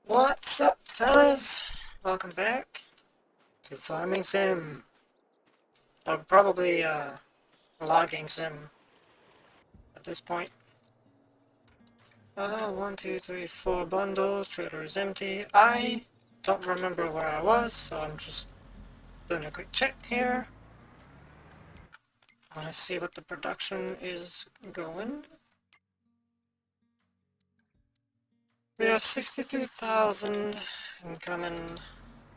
What's up, fellas? Welcome back to Farming Sim. Or probably, logging sim at this point. 1, 2, 3, 4 bundles. Trader is empty. I don't remember where I was, so I'm just doing a quick check here. I want to see what the production is going. We have 62,000 incoming,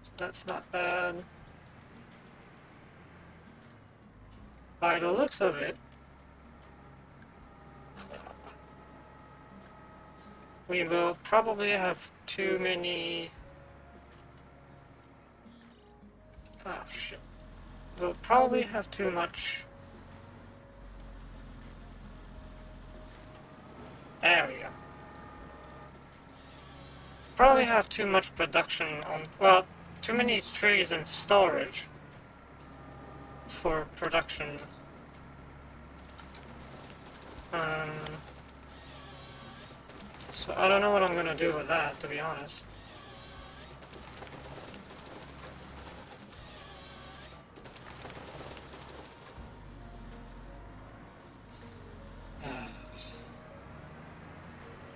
so that's not bad. By the looks of it, we will probably have too many... Oh shit. We'll probably have too much... There we go. Probably have too much production on... Well, too many trees in storage for production. So I don't know what I'm gonna do with that, to be honest.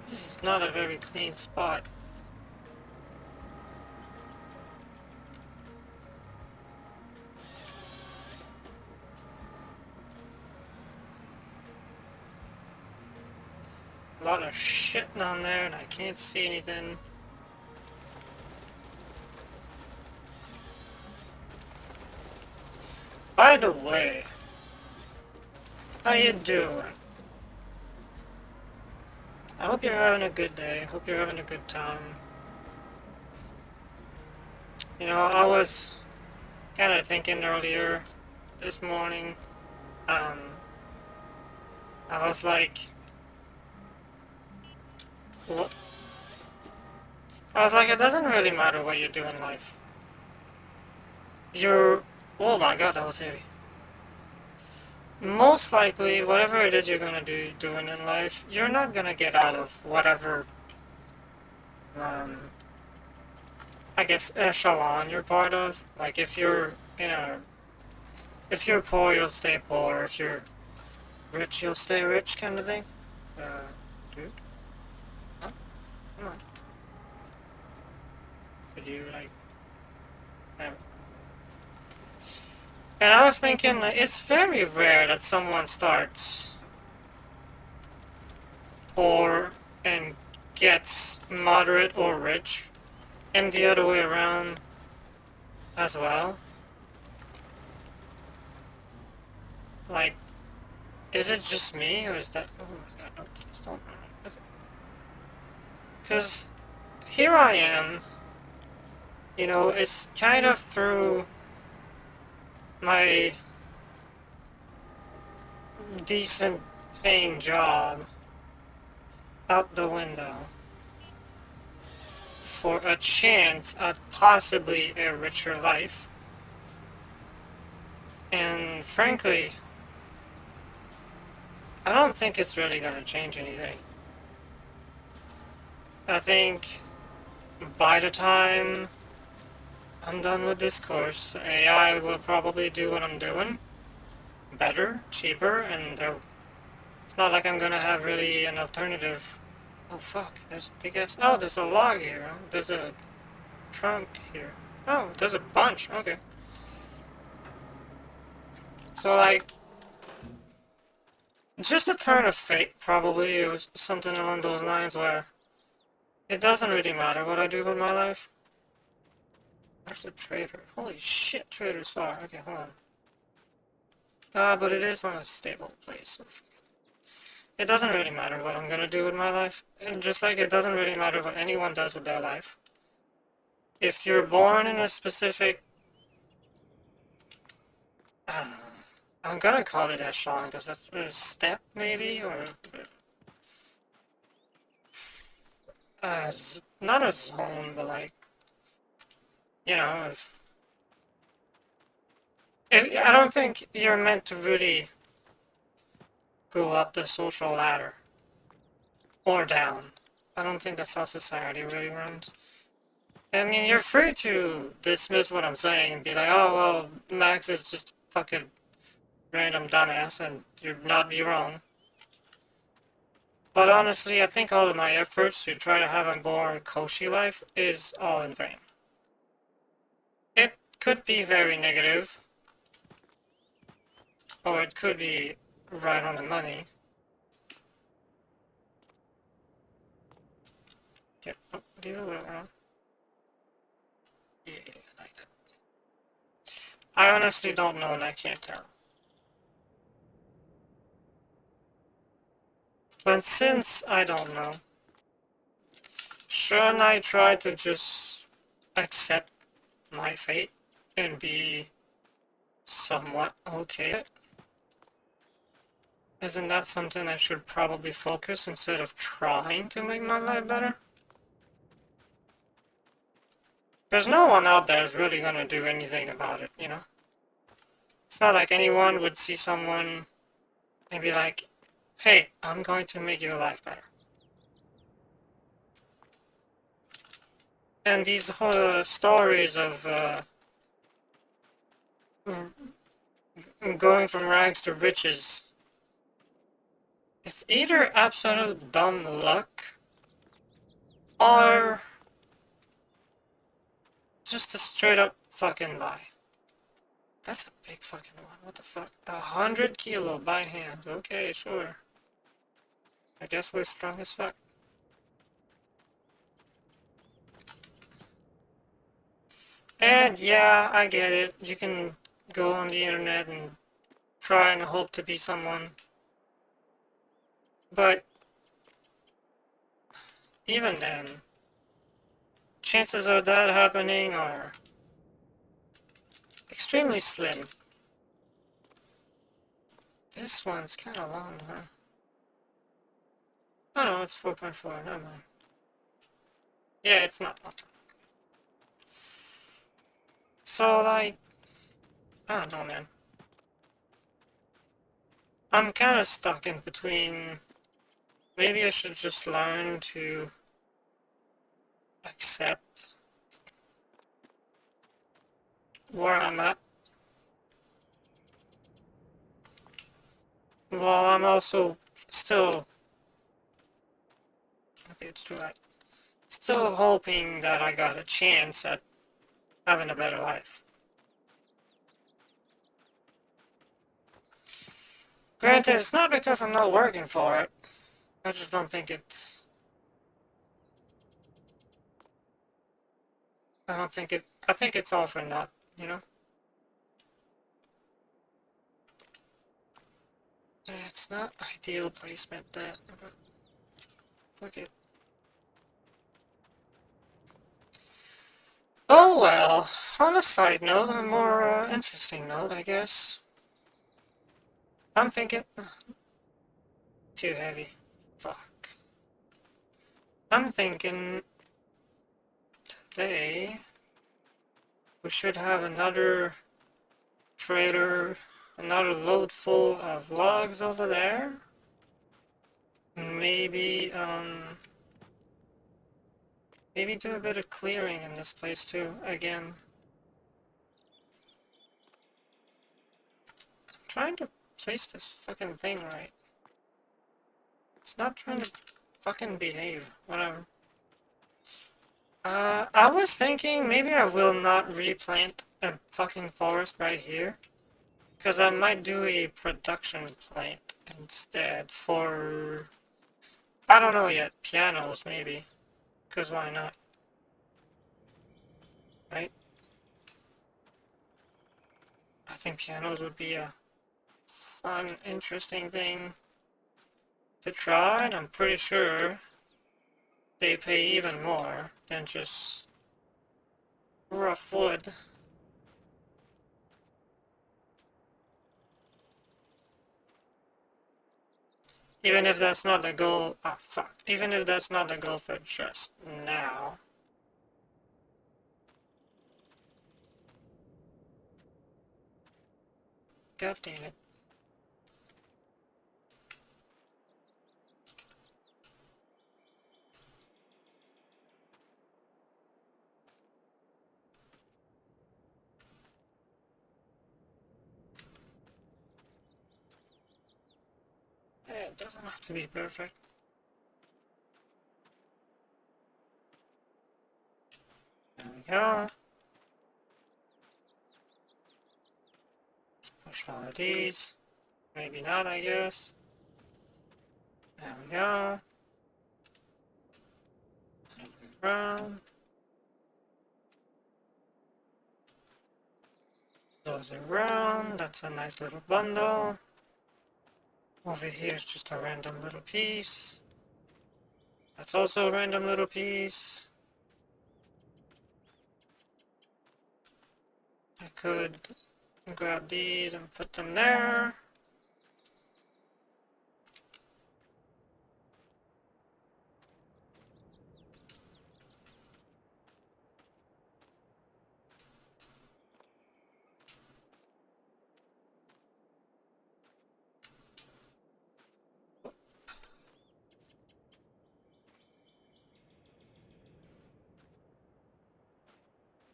This is not a very clean spot. A lot of shit down there and I can't see anything. By the way, how you doing? I hope you're having a good day. Hope you're having a good time. You know, I was kind of thinking earlier this morning, I was like, what? I was like, it doesn't really matter what you do in life. Oh my god, that was heavy. Most likely, whatever it is you're gonna do doing in life, you're not gonna get out of whatever, I guess, echelon you're part of. Like, if you're if you're poor, you'll stay poor. If you're rich, you'll stay rich, kind of thing. Dude? Huh? Come on. Could you, like... And I was thinking, it's very rare that someone starts poor and gets moderate or rich, and the other way around as well. Like, is it just me, or is that... Oh my god, no, please don't... Okay. Because here I am, you know, it's kind of through my decent paying job out the window for a chance at possibly a richer life. And frankly, I don't think it's really gonna change anything. I think by the time I'm done with this course, AI will probably do what I'm doing better, cheaper, and it's not like I'm gonna have really an alternative. Oh fuck, there's a big ass... Oh, there's a log here. There's a trunk here. Oh, there's a bunch, okay. So like, it's just a turn of fate, probably. It was something along those lines where it doesn't really matter what I do with my life. Where's the trader? Holy shit, trader's far. Okay, hold on. But it is on a stable place. So it doesn't really matter what I'm gonna do with my life. And just like it doesn't really matter what anyone does with their life. If you're born in a specific... I don't know. I'm gonna call it echelon, because that's a step, maybe? Or... not a zone, but like... You know, I don't think you're meant to really go up the social ladder. Or down. I don't think that's how society really runs. I mean, you're free to dismiss what I'm saying and be like, oh, well, Max is just fucking random dumbass, and you're not be wrong. But honestly, I think all of my efforts to try to have a more koshy life is all in vain. It could be very negative, or it could be right on the money. Yep, oh, the other way around. Yeah, like that. I honestly don't know and I can't tell. But since I don't know, shouldn't I try to just accept my fate and be somewhat okay? Isn't that something I should probably focus instead of trying to make my life better? There's no one out there who's really gonna do anything about it, you know? It's not like anyone would see someone and be like, hey, I'm going to make your life better. And these whole stories of going from rags to riches, it's either absolute dumb luck or just a straight up fucking lie. That's a big fucking one. What the fuck? 100 kilo by hand. Okay, sure. I guess we're strong as fuck. And yeah, I get it. You can go on the internet and try and hope to be someone. But even then, chances of that happening are extremely slim. This one's kind of long, huh? Oh no, it's 4.4. Never mind. Yeah, it's not long. So, like, I don't know, man. I'm kind of stuck in between. Maybe I should just learn to accept where I'm at. While I'm also still. Okay, it's too late. Still hoping that I got a chance at having a better life. Granted, it's not because I'm not working for it. I just don't think it's... I think it's all for naught, you know? It's not ideal placement, that, but... Fuck it. Oh well, on a side note, a more interesting note, I guess. I'm thinking... Too heavy. Fuck. I'm thinking... Today... We should have another trailer, another load full of logs over there. Maybe, maybe do a bit of clearing in this place too, again. I'm trying to place this fucking thing right. It's not trying to fucking behave, whatever. I was thinking maybe I will not replant a fucking forest right here. Because I might do a production plant instead for... I don't know yet, pianos maybe. Because why not? Right? I think pianos would be a fun, interesting thing to try, and I'm pretty sure they pay even more than just rough wood. Even if that's not the goal, ah fuck, even if that's not the goal for just now. God damn it. It doesn't have to be perfect. There we go. Let's push all of these. Maybe not, I guess. There we go. Around. Those around. That's a nice little bundle. Over here is just a random little piece. That's also a random little piece. I could grab these and put them there.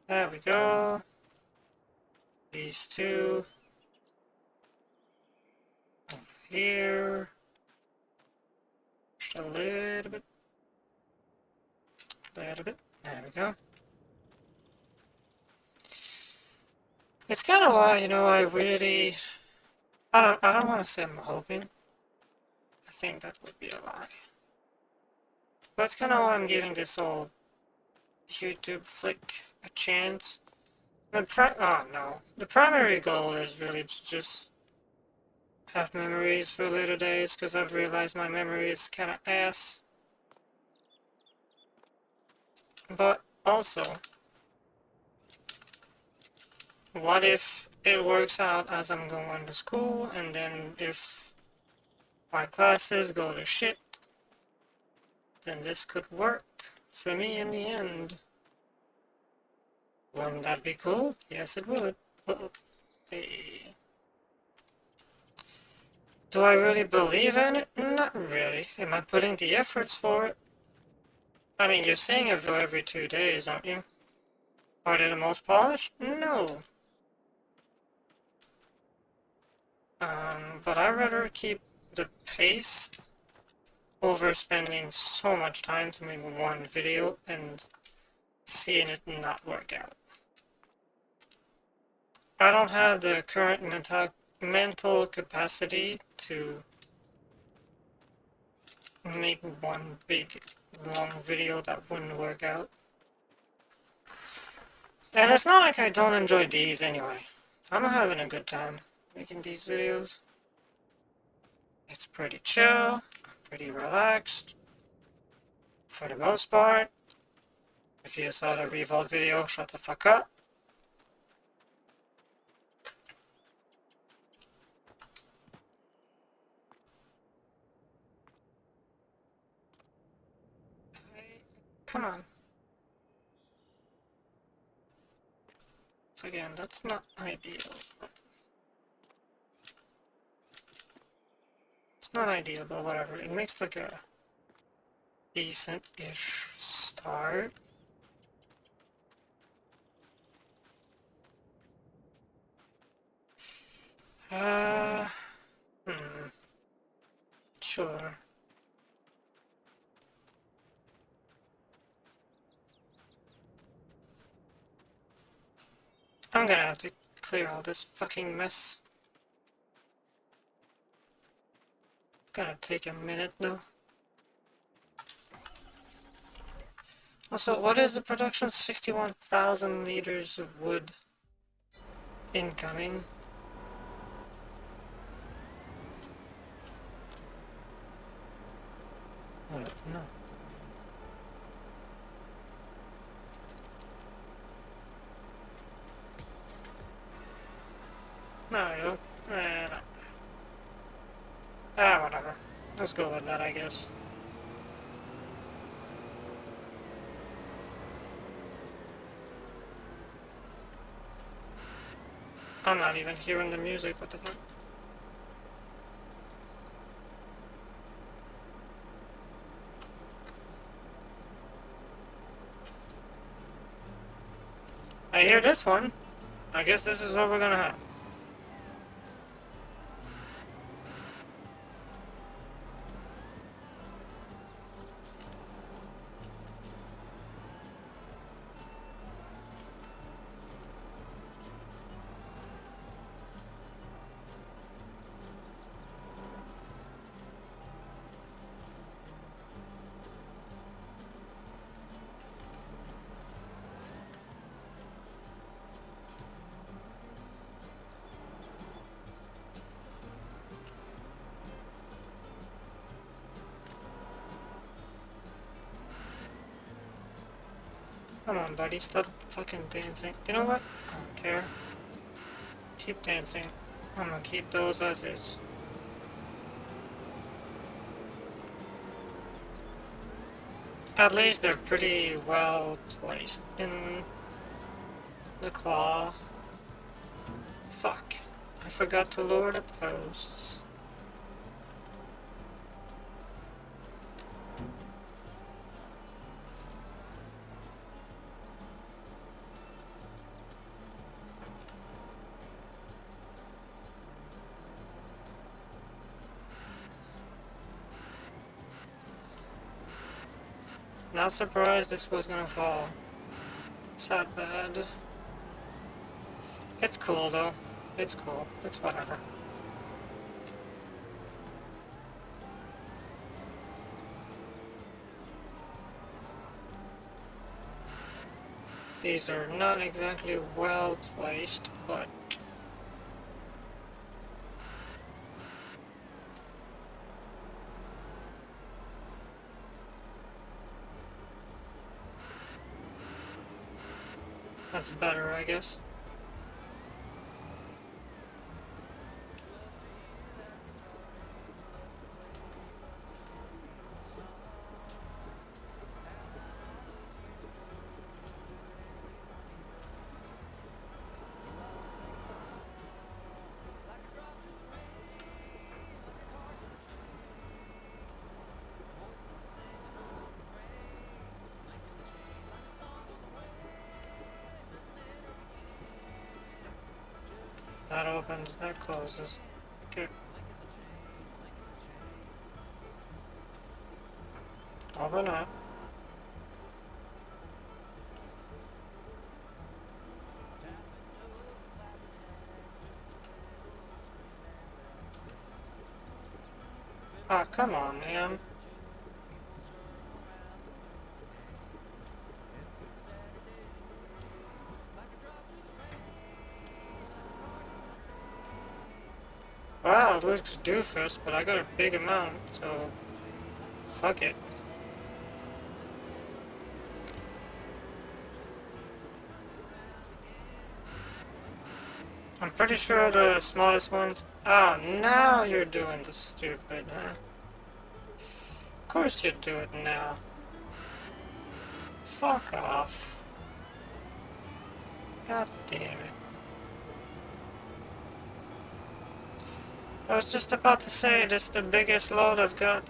There we go. These two. Over here. Just a little bit. There we go. It's kind of why, you know, I don't want to say I'm hoping. I think that would be a lie. But it's kind of why I'm giving this old YouTube flick a chance. The primary goal is really to just have memories for later days, because I've realized my memory is kind of ass. But also, what if it works out as I'm going to school, and then if my classes go to shit, then this could work for me in the end. Wouldn't that be cool? Yes, it would. Hey. Do I really believe in it? Not really. Am I putting the efforts for it? I mean, you're saying it every 2 days, aren't you? Are they the most polished? No. But I'd rather keep the pace over spending so much time to make one video and seeing it not work out. I don't have the current mental capacity to make one big long video that wouldn't work out. And it's not like I don't enjoy these anyway. I'm having a good time making these videos. It's pretty chill, pretty relaxed, for the most part. If you saw the Revolt video, shut the fuck up. Come on. So again, that's not ideal. It's not ideal, but whatever. It makes like a decent-ish start. Sure. I'm gonna have to clear all this fucking mess. It's gonna take a minute though. Also, what is the production? 61,000 liters of wood incoming. What? No. No, you don't. No. Ah, whatever. Let's go with that, I guess. I'm not even hearing the music, what the fuck? I hear this one. I guess this is what we're gonna have. Come on, buddy, stop fucking dancing. You know what? I don't care. Keep dancing. I'm gonna keep those as is. At least they're pretty well placed in the claw. Fuck. I forgot to lower the posts. Not surprised this was gonna fall. It's not bad. It's cool though. It's cool. It's whatever. These are not exactly well placed, but that's better, I guess. That opens, that closes. Okay. Open up. Ah, come on, man. Wow, it looks doofus, but I got a big amount, so fuck it. I'm pretty sure the smallest ones... Ah, now you're doing the stupid, huh? Of course you'd do it now. Fuck off. God damn it. I was just about to say, this is the biggest load I've got.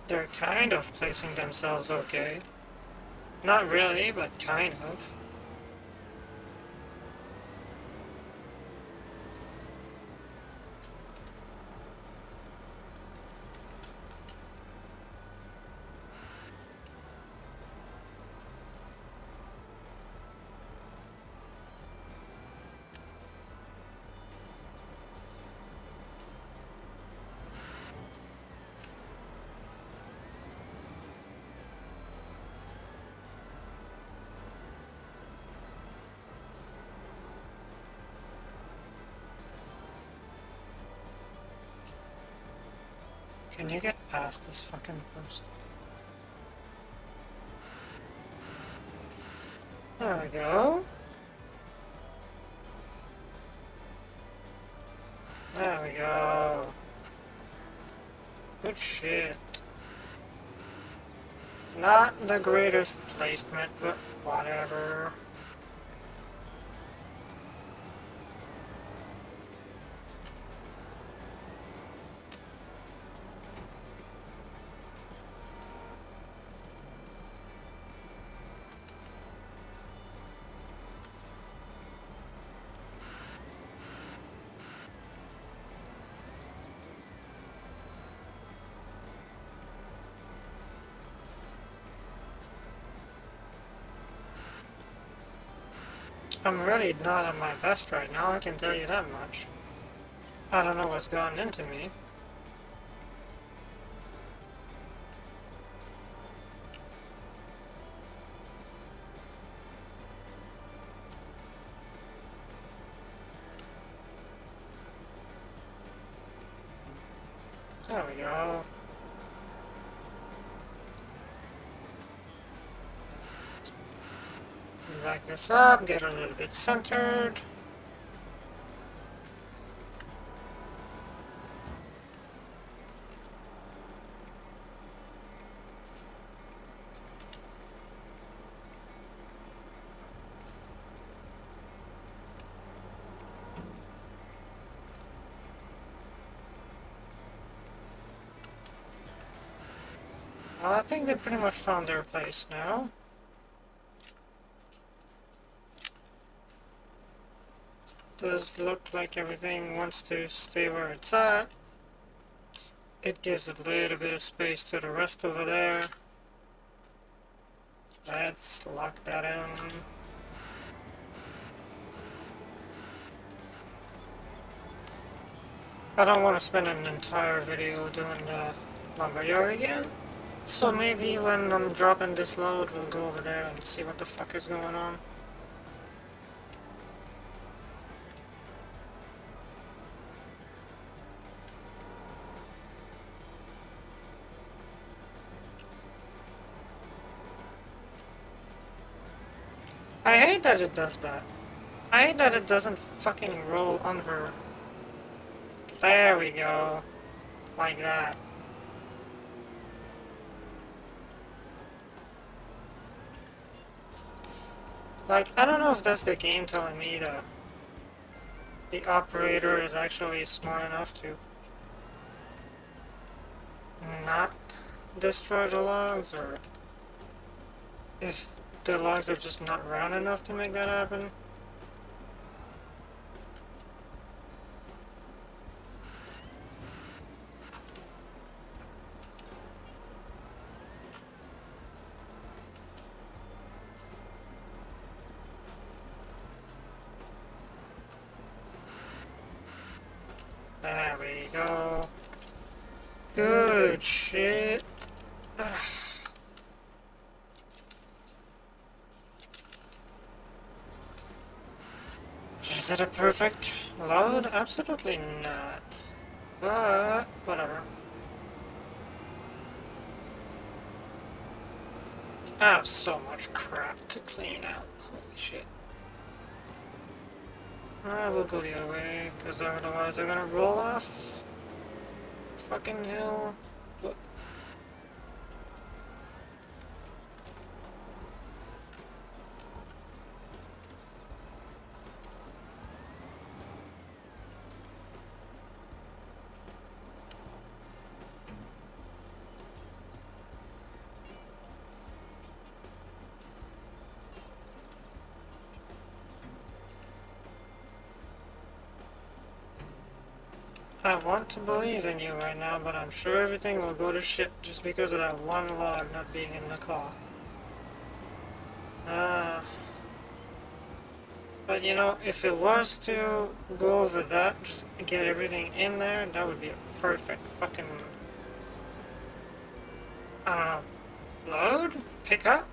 They're kind of placing themselves okay. Not really, but kind of. Can you get past this fucking post? There we go. There we go. Good shit. Not the greatest placement, but whatever. I'm really not at my best right now, I can tell you that much. I don't know what's gotten into me. There we go. Back this up, get a little bit centered. Well, I think they pretty much found their place now. Does look like everything wants to stay where it's at. It gives a little bit of space to the rest over there. Let's lock that in. I don't want to spend an entire video doing the lumberyard again. So maybe when I'm dropping this load, we'll go over there and see what the fuck is going on. I hate that it does that. I hate that it doesn't fucking roll under. There we go. Like that. Like, I don't know if that's the game telling me that the operator is actually smart enough to not destroy the logs, or if the logs are just not round enough to make that happen. There we go. Good shit. Is it a perfect load? Absolutely not. But, whatever. I have so much crap to clean out. Holy shit. I will go the other way, because otherwise they're gonna roll off. Fucking hell. What? I want to believe in you right now, but I'm sure everything will go to shit just because of that one log not being in the claw. But you know, if it was to go over that, just get everything in there, that would be a perfect fucking, I don't know, load? Pick up?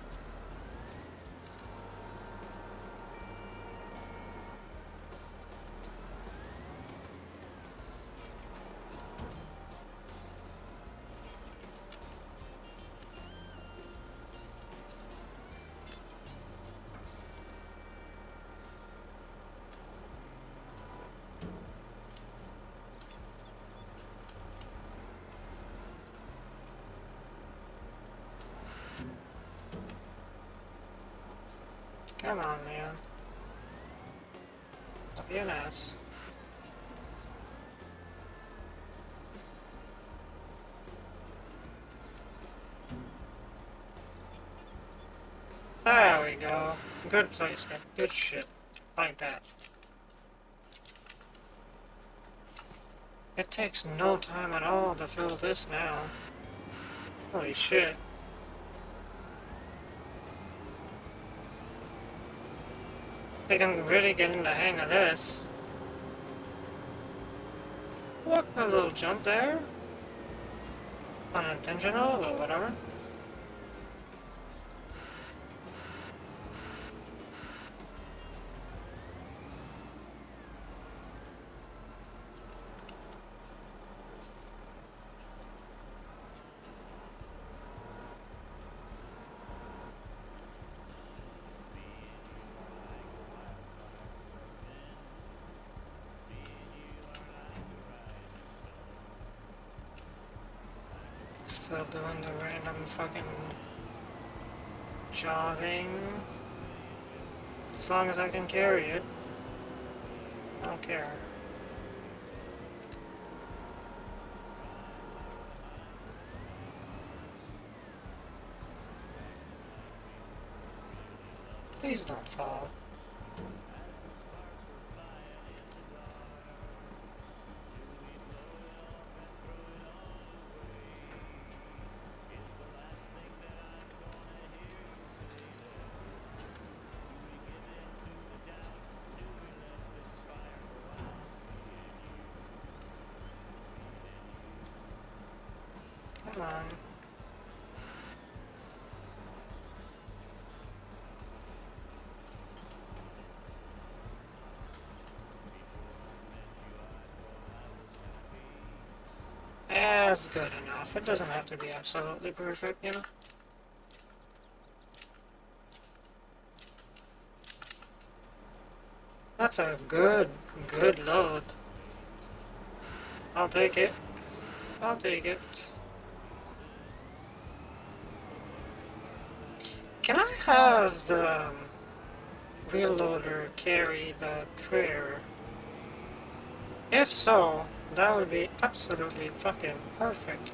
Come on, man. Don't be an ass. There we go. Good placement. Good shit. Like that. It takes no time at all to fill this now. Holy shit. They can really get in the hang of this. What? A little jump there? Unintentional, but whatever. Still doing the random fucking jaw thing. As long as I can carry it. I don't care. Please don't fall. Come on. That's good enough. It doesn't have to be absolutely perfect, you know? That's a good load. I'll take it. I'll take it. Can I have the wheel loader carry the trailer? If so, that would be absolutely fucking perfect.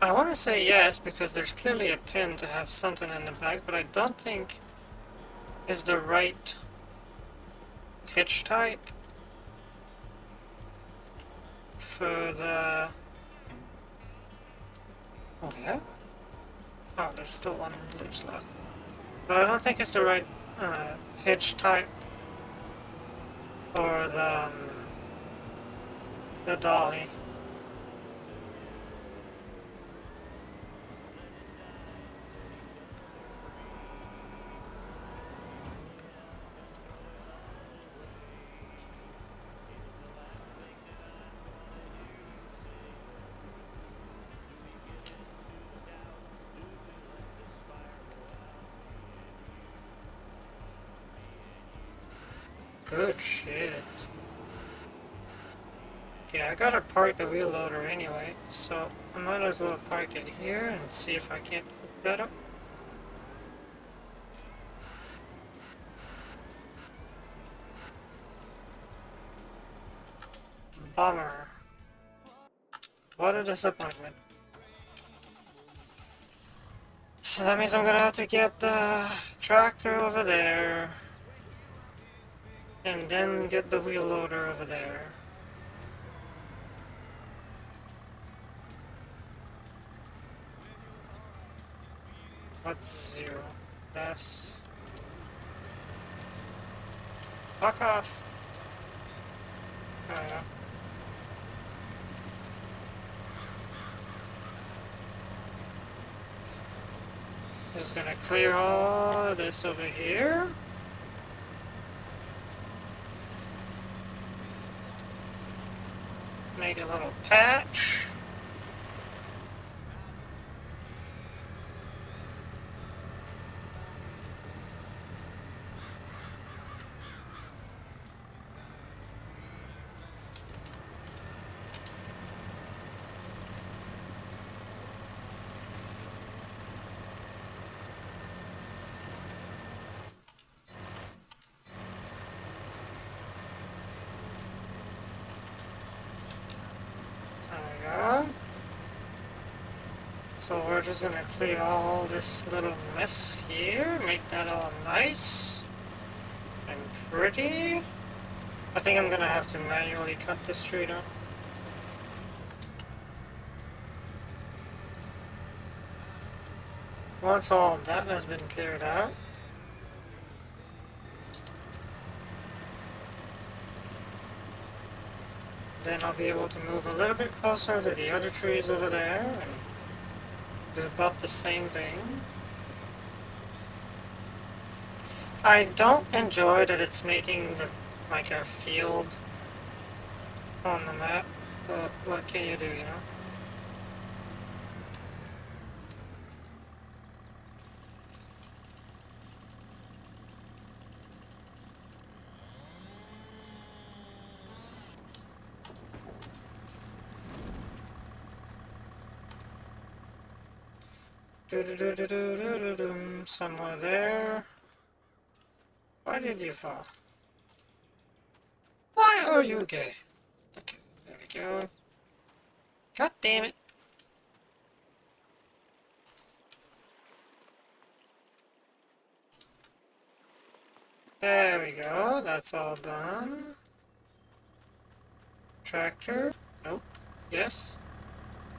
I want to say yes because there's clearly a pin to have something in the back, but I don't think is the right hitch type for the... Oh yeah? Oh, there's still one loose left. But I don't think it's the right hitch type for the dolly. Good shit. Okay, I gotta park the wheel loader anyway, so I might as well park it here and see if I can't hook that up. Bummer. What a disappointment. That means I'm gonna have to get the tractor over there. And then get the wheel loader over there. What's 0? That's... Fuck off! Just gonna clear all this over here. Make a little patch. So we're just gonna clear all this little mess here, make that all nice and pretty. I think I'm gonna have to manually cut this tree down. Once all that has been cleared out, then I'll be able to move a little bit closer to the other trees over there and do about the same thing. I don't enjoy that it's making the, like a field on the map, but what can you do, you know? Somewhere there. Why did you fall? Why are you gay? Okay, there we go. God damn it. There we go, that's all done. Tractor? Nope. Yes?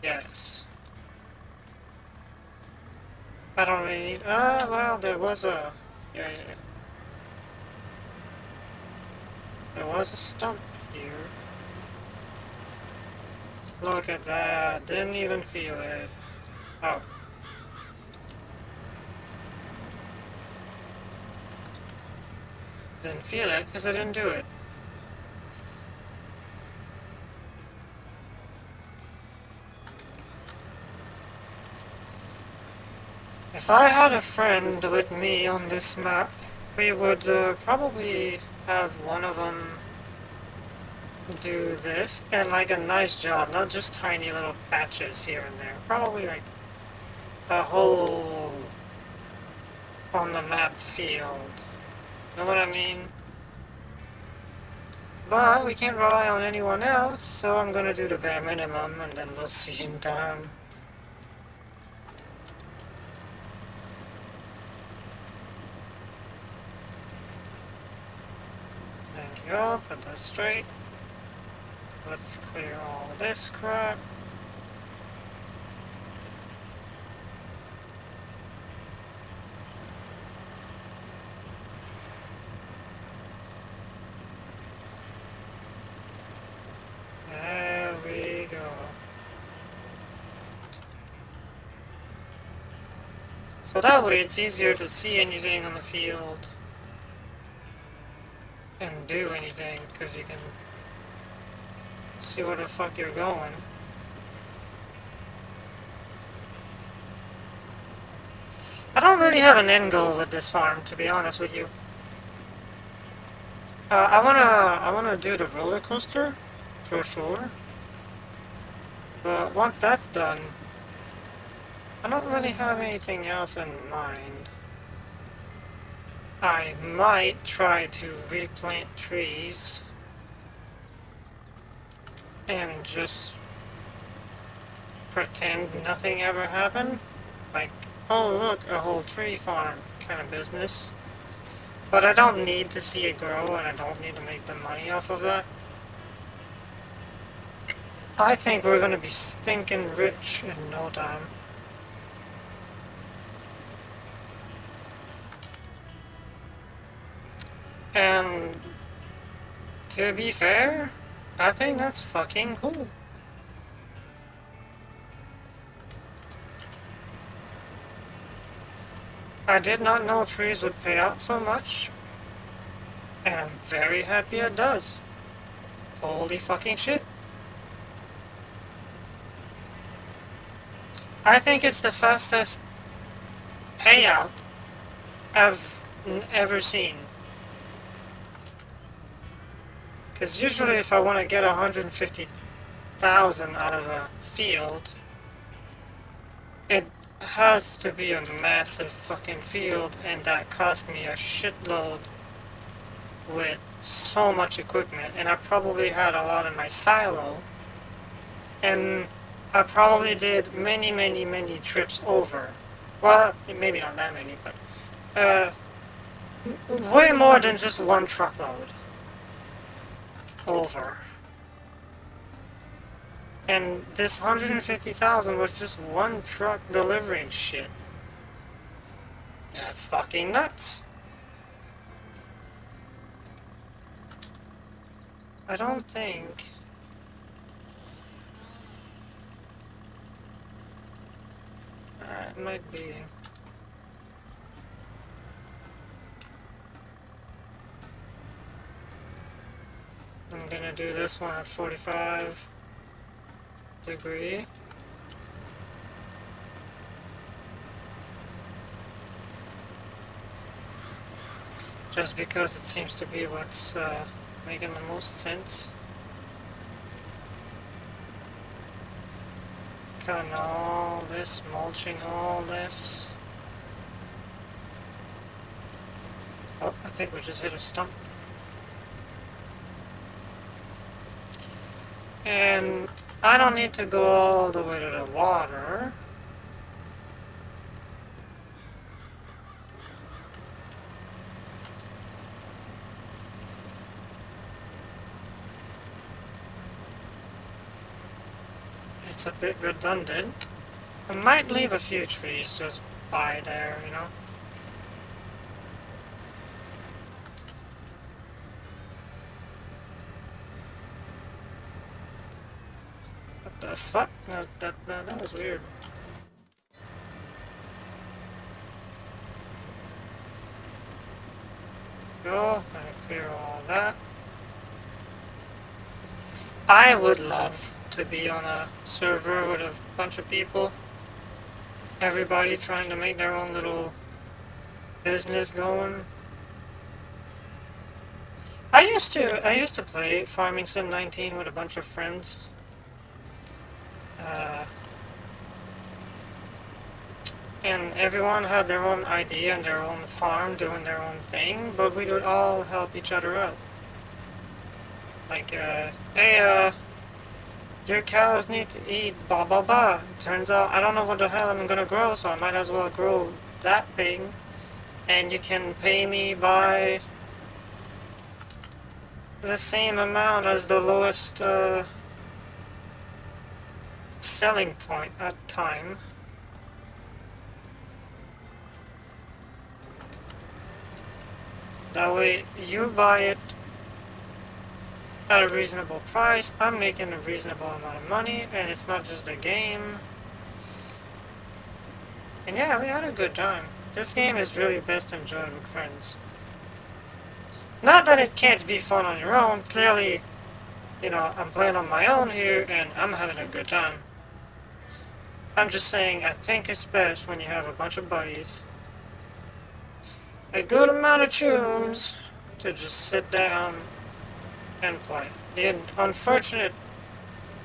Yes. I don't really need... well, there was a... Yeah. There was a stump here. Look at that. Didn't even feel it. Oh. Didn't feel it because I didn't do it. If I had a friend with me on this map, we would probably have one of them do this, and like a nice job, not just tiny little patches here and there. Probably like a whole on the map field. Know what I mean? But we can't rely on anyone else, so I'm gonna do the bare minimum and then we'll see in time. There we go, put that straight. Let's clear all this crap. There we go. So that way it's easier to see anything on the field and do anything, because you can see where the fuck you're going. I don't really have an end goal with this farm, to be honest with you. I wanna do the roller coaster, for sure. But once that's done, I don't really have anything else in mind. I might try to replant trees and just pretend nothing ever happened. Like, oh look, a whole tree farm kind of business. But I don't need to see it grow, and I don't need to make the money off of that. I think we're gonna be stinking rich in no time. And to be fair, I think that's fucking cool. I did not know trees would pay out so much, and I'm very happy it does. Holy fucking shit. I think it's the fastest payout I've ever seen. Because usually if I want to get 150,000 out of a field, it has to be a massive fucking field, and that cost me a shitload with so much equipment, and I probably had a lot in my silo, and I probably did many trips over. Well, maybe not that many, but way more than just one truckload. over. And this 150,000 was just one truck delivering shit. That's fucking nuts. I don't think... it might be... I'm gonna do this one at 45 degree. Just because it seems to be what's making the most sense. Cutting all this, mulching all this. Oh, I think we just hit a stump. And I don't need to go all the way to the water. It's a bit redundant. I might leave a few trees just by there, you know? What the fuck? That was weird. Go, and clear all that. I would love to be on a server with a bunch of people. Everybody trying to make their own little business going. I used to play Farming Sim 19 with a bunch of friends. And everyone had their own idea and their own farm doing their own thing, but we would all help each other out. Like, hey, your cows need to eat blah blah blah. Turns out I don't know what the hell I'm gonna grow, so I might as well grow that thing. And you can pay me by the same amount as the lowest selling point at time. That way you buy it at a reasonable price, I'm making a reasonable amount of money, and it's not just a game. And yeah, we had a good time. This game is really best enjoyed with friends. Not that it can't be fun on your own, clearly, you know, I'm playing on my own here, and I'm having a good time. I'm just saying, I think it's best when you have a bunch of buddies, a good amount of tunes, to just sit down and play. The unfortunate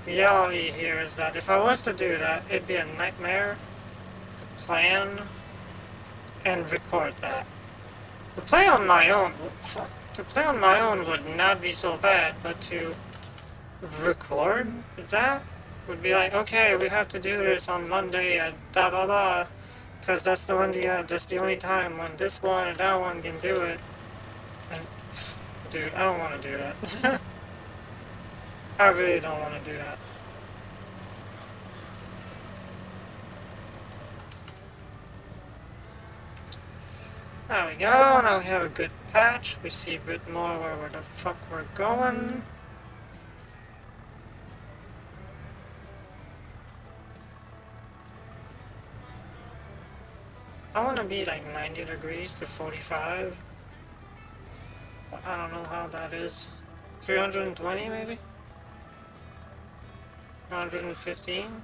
reality here is that if I was to do that, it'd be a nightmare to plan and record that. To play on my own would not be so bad, but to record that would be like, okay, we have to do this on Monday at blah blah blah, because that's the only time when this one and that one can do it. And dude, I don't want to do that. I really don't want to do that. There we go, now we have a good patch. We see a bit more where the fuck we're going. I want to be like 90 degrees to 45. I don't know how that is. 320 maybe? 115?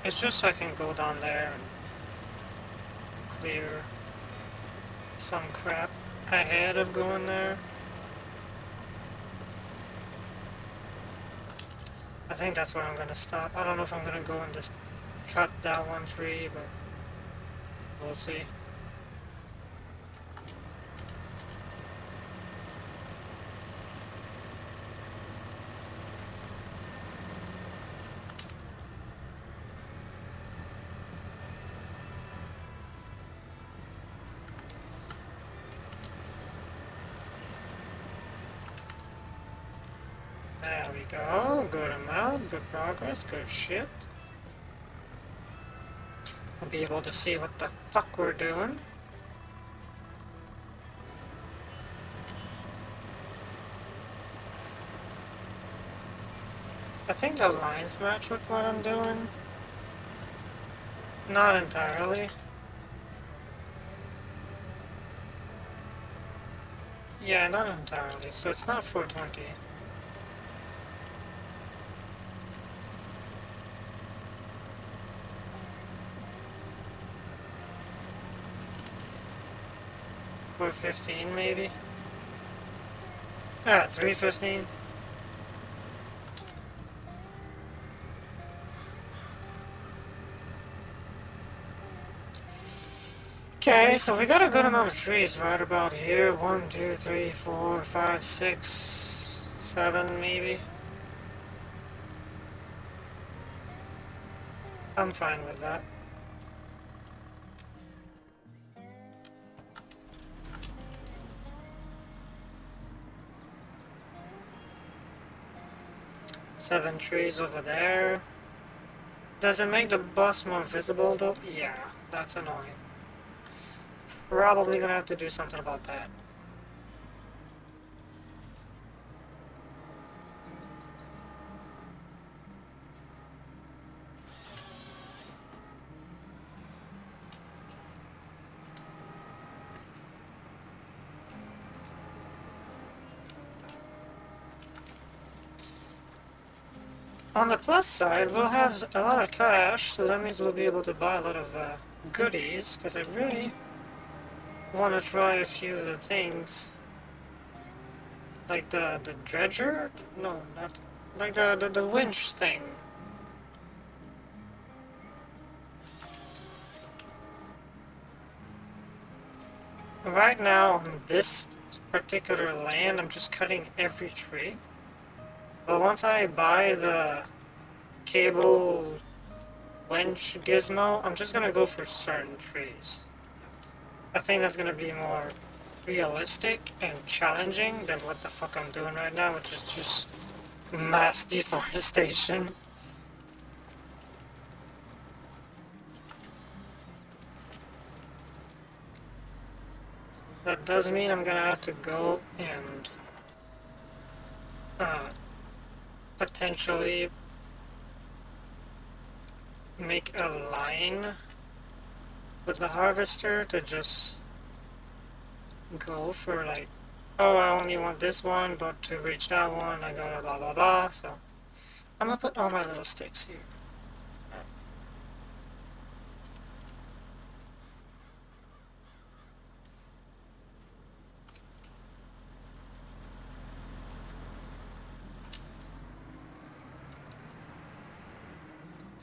It's just so I can go down there and clear some crap ahead of going there. I think that's where I'm gonna stop. I don't know if I'm gonna go and just cut that one free, but we'll see. There we go. Good amount, good progress, good shit. I'll be able to see what the fuck we're doing. I think the lines match with what I'm doing. Not entirely. Yeah, not entirely. So it's not 420. $415 maybe? Ah, $315. Okay, so we got a good amount of trees right about here. 1, 2, 3, 4, 5, 6, 7 maybe. I'm fine with that. Seven trees over there. Does it make the bus more visible though? Yeah, that's annoying. Probably gonna have to do something about that. On the plus side, we'll have a lot of cash, so that means we'll be able to buy a lot of goodies, because I really want to try a few of the things. Like the dredger? No, not... Like the winch thing. Right now, on this particular land, I'm just cutting every tree. But once I buy the cable winch gizmo, I'm just gonna go for certain trees. I think that's gonna be more realistic and challenging than what the fuck I'm doing right now, which is just mass deforestation. That does mean I'm gonna have to go and potentially make a line with the harvester to just go for like, oh, I only want this one, but to reach that one I gotta blah blah blah. So I'm gonna put all my little sticks here.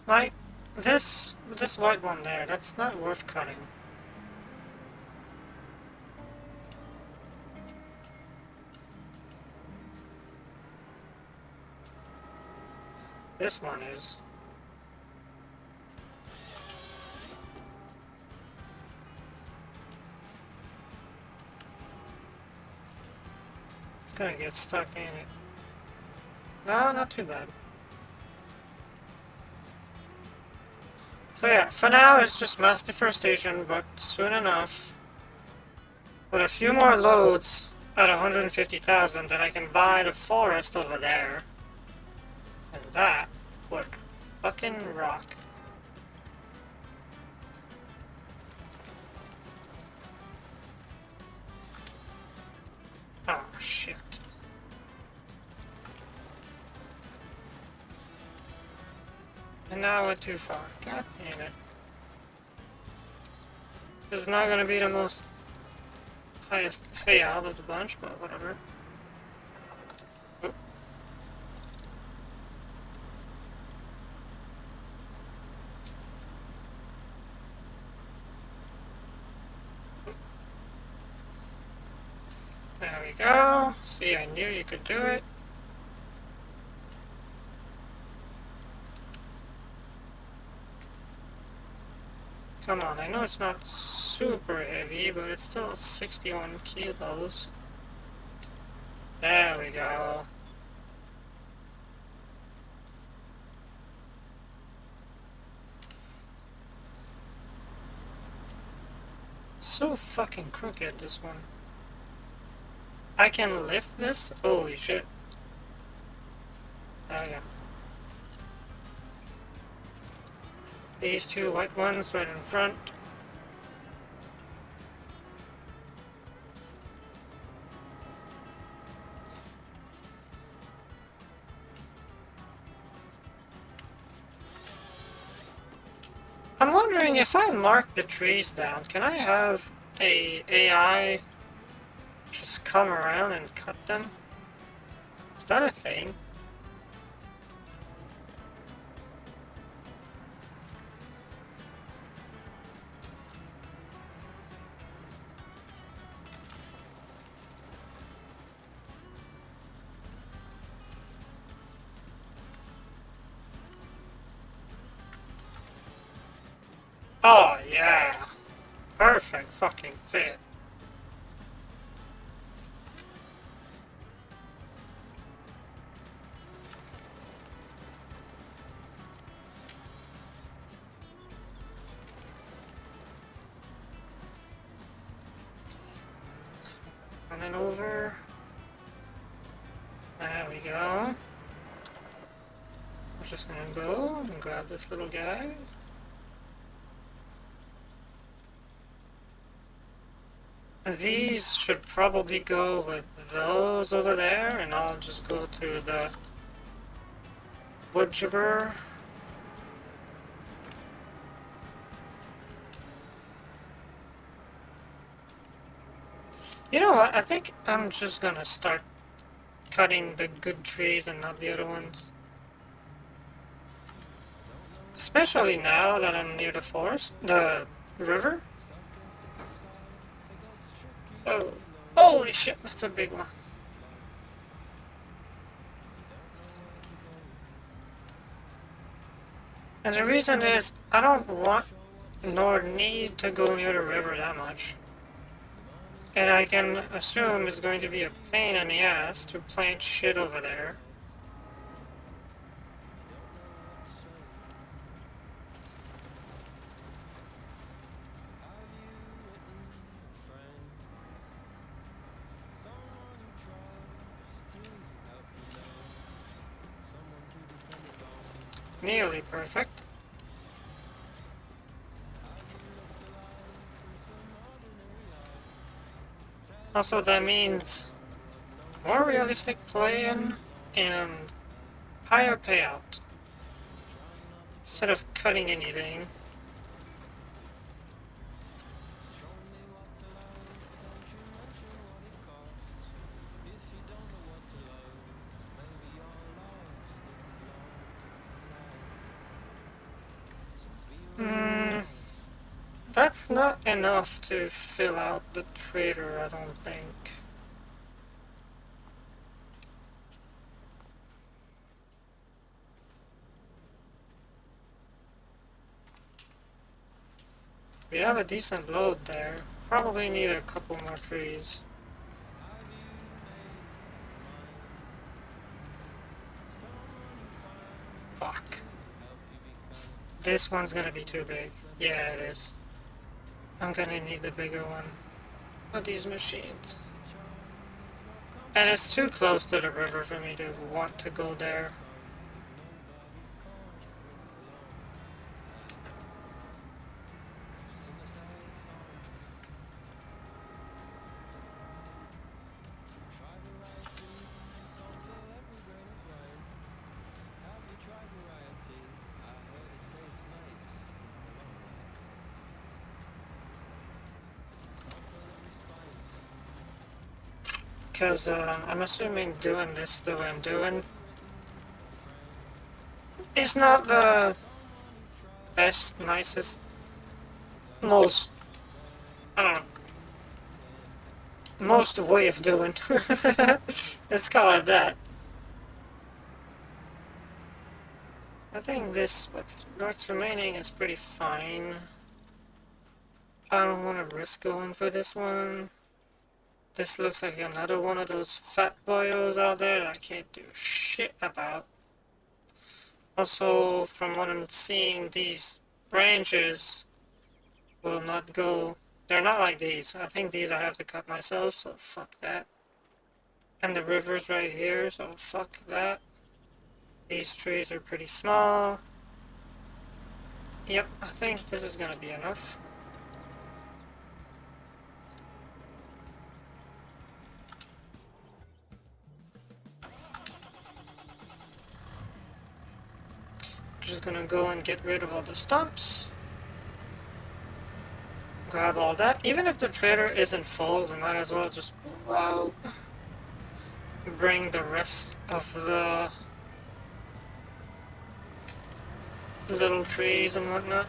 Like this white one there, that's not worth cutting. This one is. It's gonna get stuck in it. No, not too bad. So yeah, for now it's just mass deforestation, but soon enough, with a few more loads at 150,000, then I can buy the forest over there. And that would fucking rock. Oh shit. And now I went too far. God damn it. This is not gonna be the most highest payout of the bunch, but whatever. Oop. There we go. See, I knew you could do it. Come on, I know it's not super heavy, but it's still 61 kilos. There we go. so fucking crooked, this one. I can lift this? Holy shit. There we go. These two white ones right in front. I'm wondering if I mark the trees down, can I have a AI just come around and cut them? Is that a thing? Oh yeah! Perfect fucking fit. And then over. There we go. We're just gonna go and grab this little guy. These should probably go with those over there, and I'll just go to the wood chipper. You know what, I think I'm just gonna start cutting the good trees and not the other ones. Especially now that I'm near the forest, the river. Oh, holy shit, that's a big one. And the reason is, I don't want nor need to go near the river that much. And I can assume it's going to be a pain in the ass to plant shit over there. Nearly perfect. Also, that means more realistic playing and higher payout instead of cutting anything. That's not enough to fill out the trader, I don't think. We have a decent load there. Probably need a couple more trees. Fuck. This one's gonna be too big. Yeah, it is. I'm gonna need the bigger one of these machines. And it's too close to the river for me to want to go there. Because I'm assuming doing this the way I'm doing is not the best, nicest, most, I don't know, most way of doing. Let's call it that. I think this, what's remaining is pretty fine. I don't want to risk going for this one. This looks like another one of those fat boyos out there that I can't do shit about. Also, from what I'm seeing, these branches will not go, They're not like these. I think these I have to cut myself, so fuck that. And the river's right here, so fuck that. These trees are pretty small. Yep, I think this is gonna be enough. Just gonna go and get rid of all the stumps. Grab all that. Even if the trader isn't full, we might as well just bring the rest of the little trees and whatnot.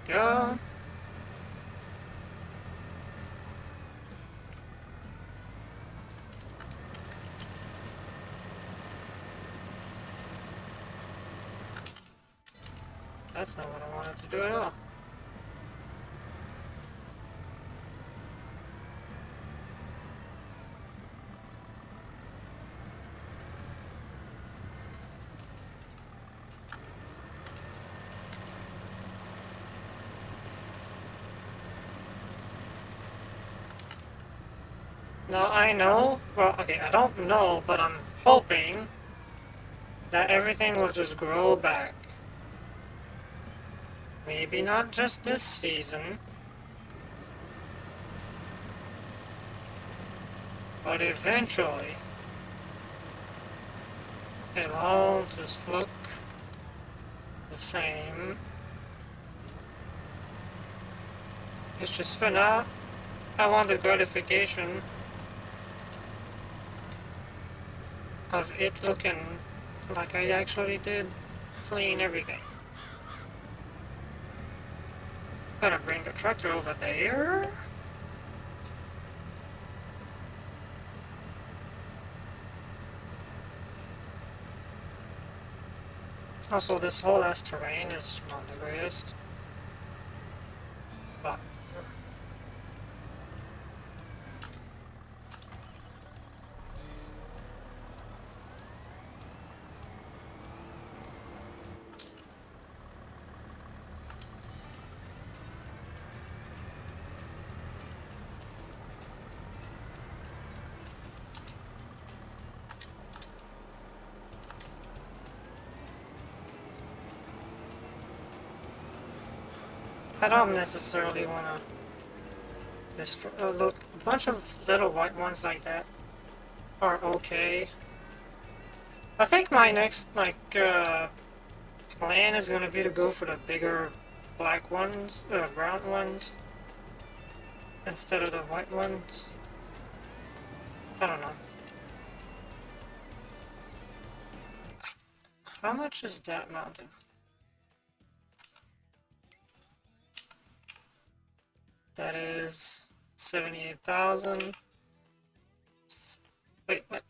Go. That's not what I wanted to do at all. Now I know, well, okay, I don't know, but I'm hoping that everything will just grow back. Maybe not just this season, but eventually it'll all just look the same. It's just for now, I want the gratification of it looking like I actually did clean everything. Gotta bring the tractor over there. Also, this whole ass terrain is not the greatest. But I don't necessarily want to destroy. Look, a bunch of little white ones like that are okay. I think my next, plan is gonna be to go for the bigger black ones, brown ones, instead of the white ones. I don't know. How much is that mountain? That is 78,000. Wait, what?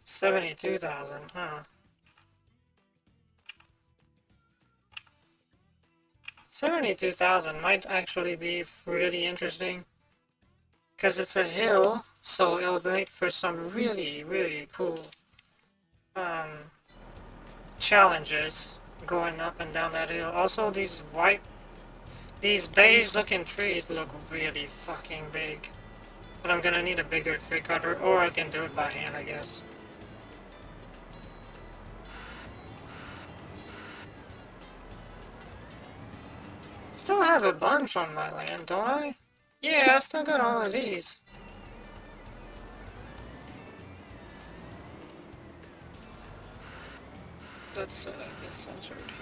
72,000, huh? 72,000 might actually be really interesting. Because it's a hill, so it'll make for some really, really cool challenges going up and down that hill. Also, these beige looking trees look really fucking big. But I'm gonna need a bigger tree cutter, or I can do it by hand, I guess. Still have a bunch on my land, don't I? Yeah, I still got all of these. Let's get censored here.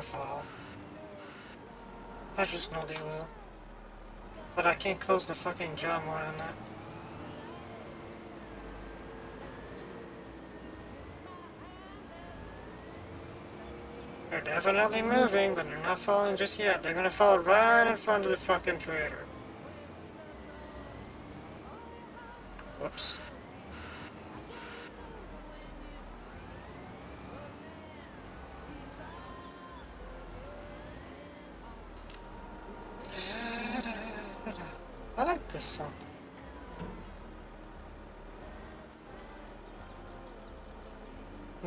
gonna fall. I just know they will. But I can't close the fucking jaw more than that. They're definitely moving, but they're not falling just yet. They're gonna fall right in front of the fucking trader. Whoops. I like this song.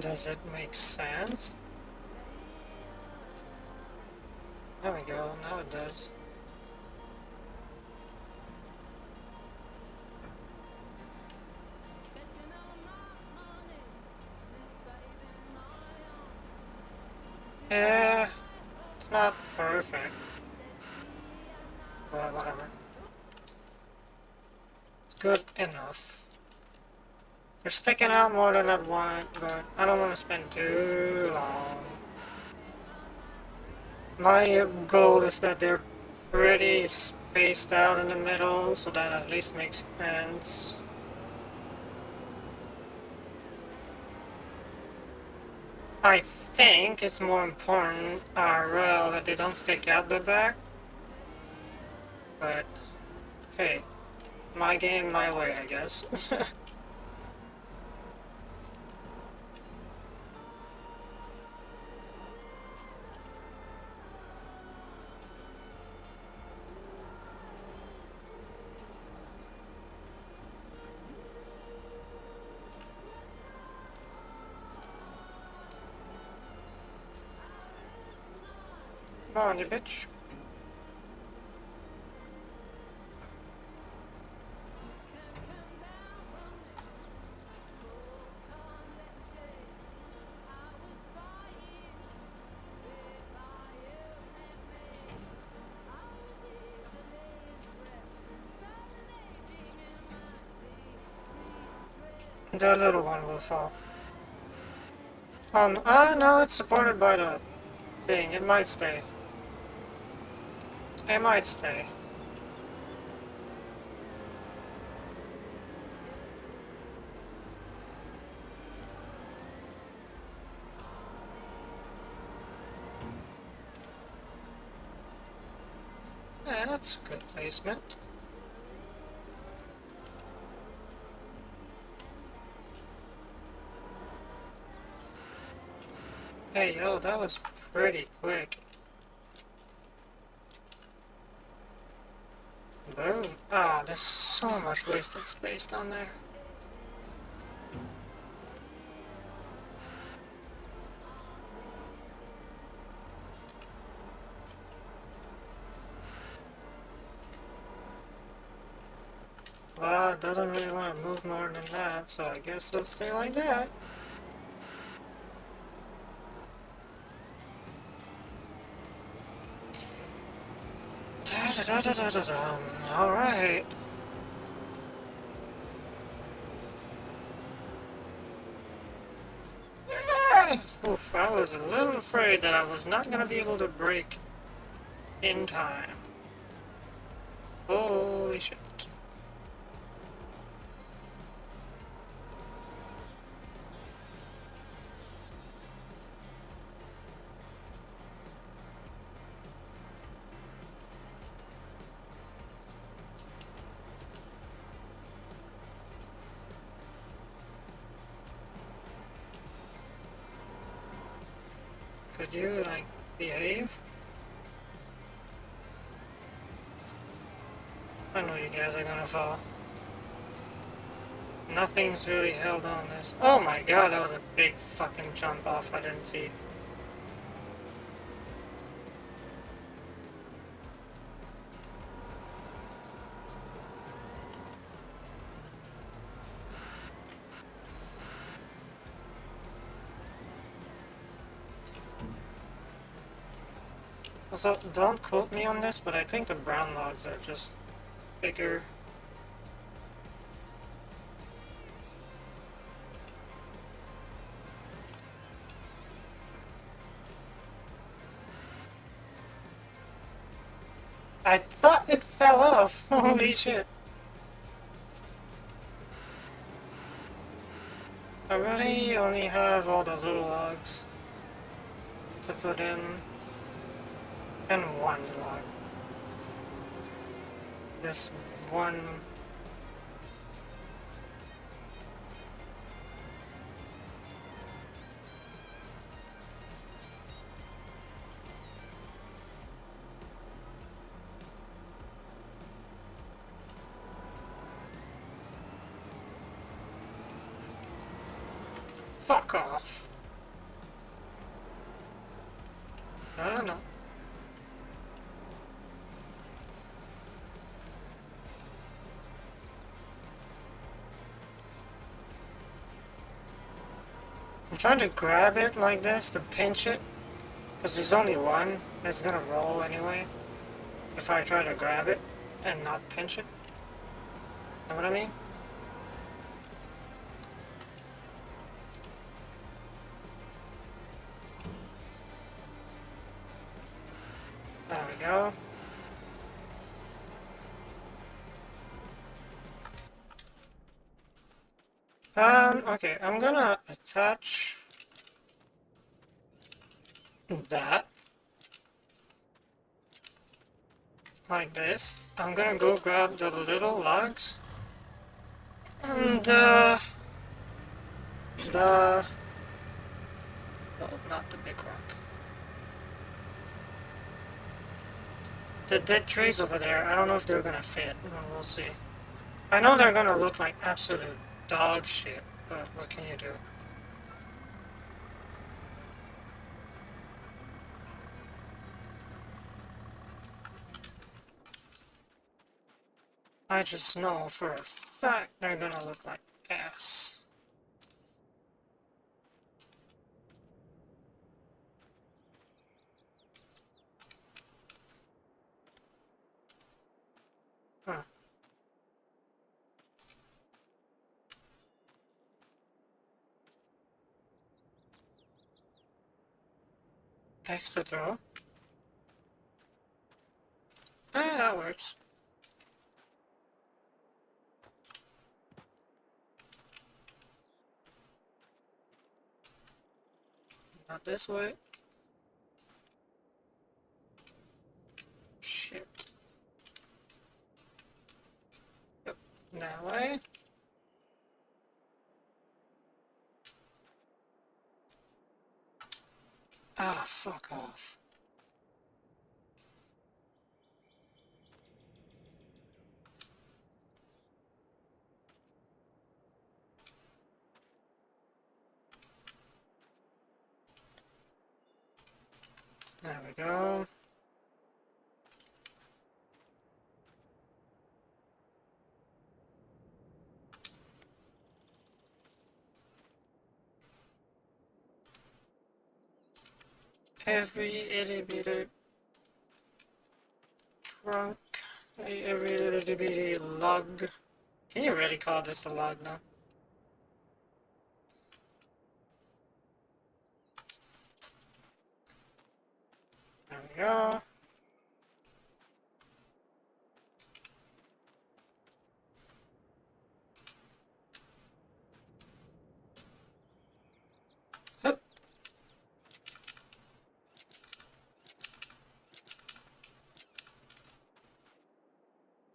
Does it make sense? There we go, now it does. Yeah, it's not perfect. But whatever. It's good enough. They're sticking out more than I'd want, but I don't want to spend too long. My goal is that they're pretty spaced out in the middle, so that at least makes sense. I think it's more important RL that they don't stick out the back. But, hey, my game, my way, I guess. Come on, you bitch. The little one will fall. No, it's supported by the thing. It might stay. It might stay. Yeah, that's good placement. Hey, yo, that was pretty quick. Boom. Ah, there's so much wasted space down there. Well, it doesn't really want to move more than that, so I guess it'll stay like that. Da-da-da-da-da-da-dum. Alright. Oof, I was a little afraid that I was not going to be able to break in time. Holy shit. Could you, like, behave? I know you guys are gonna fall. Nothing's really held on this. Oh my god, that was a big fucking jump off I didn't see. Also, don't quote me on this, but I think the brown logs are just bigger. I thought it fell off. Holy shit. I really only have all the little logs to put in, and one log. This one. Fuck off. I don't know. I'm trying to grab it like this to pinch it, because there's only one that's gonna roll anyway if I try to grab it and not pinch it. Know what I mean? There we go. Okay, I'm gonna attach that like this. I'm gonna go grab the little logs and the oh, not the big rock. The dead trees over there, I don't know if they're gonna fit. We'll see. I know they're gonna look like absolute dog shit, but what can you do? I just know for a fact they're gonna look like ass. Huh. Extra throw. Ah, that works. Not this way. Shit. Yep, that way. Ah, fuck off. There we go. Every itty bitty trunk, every itty bitty log. Can you really call this a log now? There we go. Hup.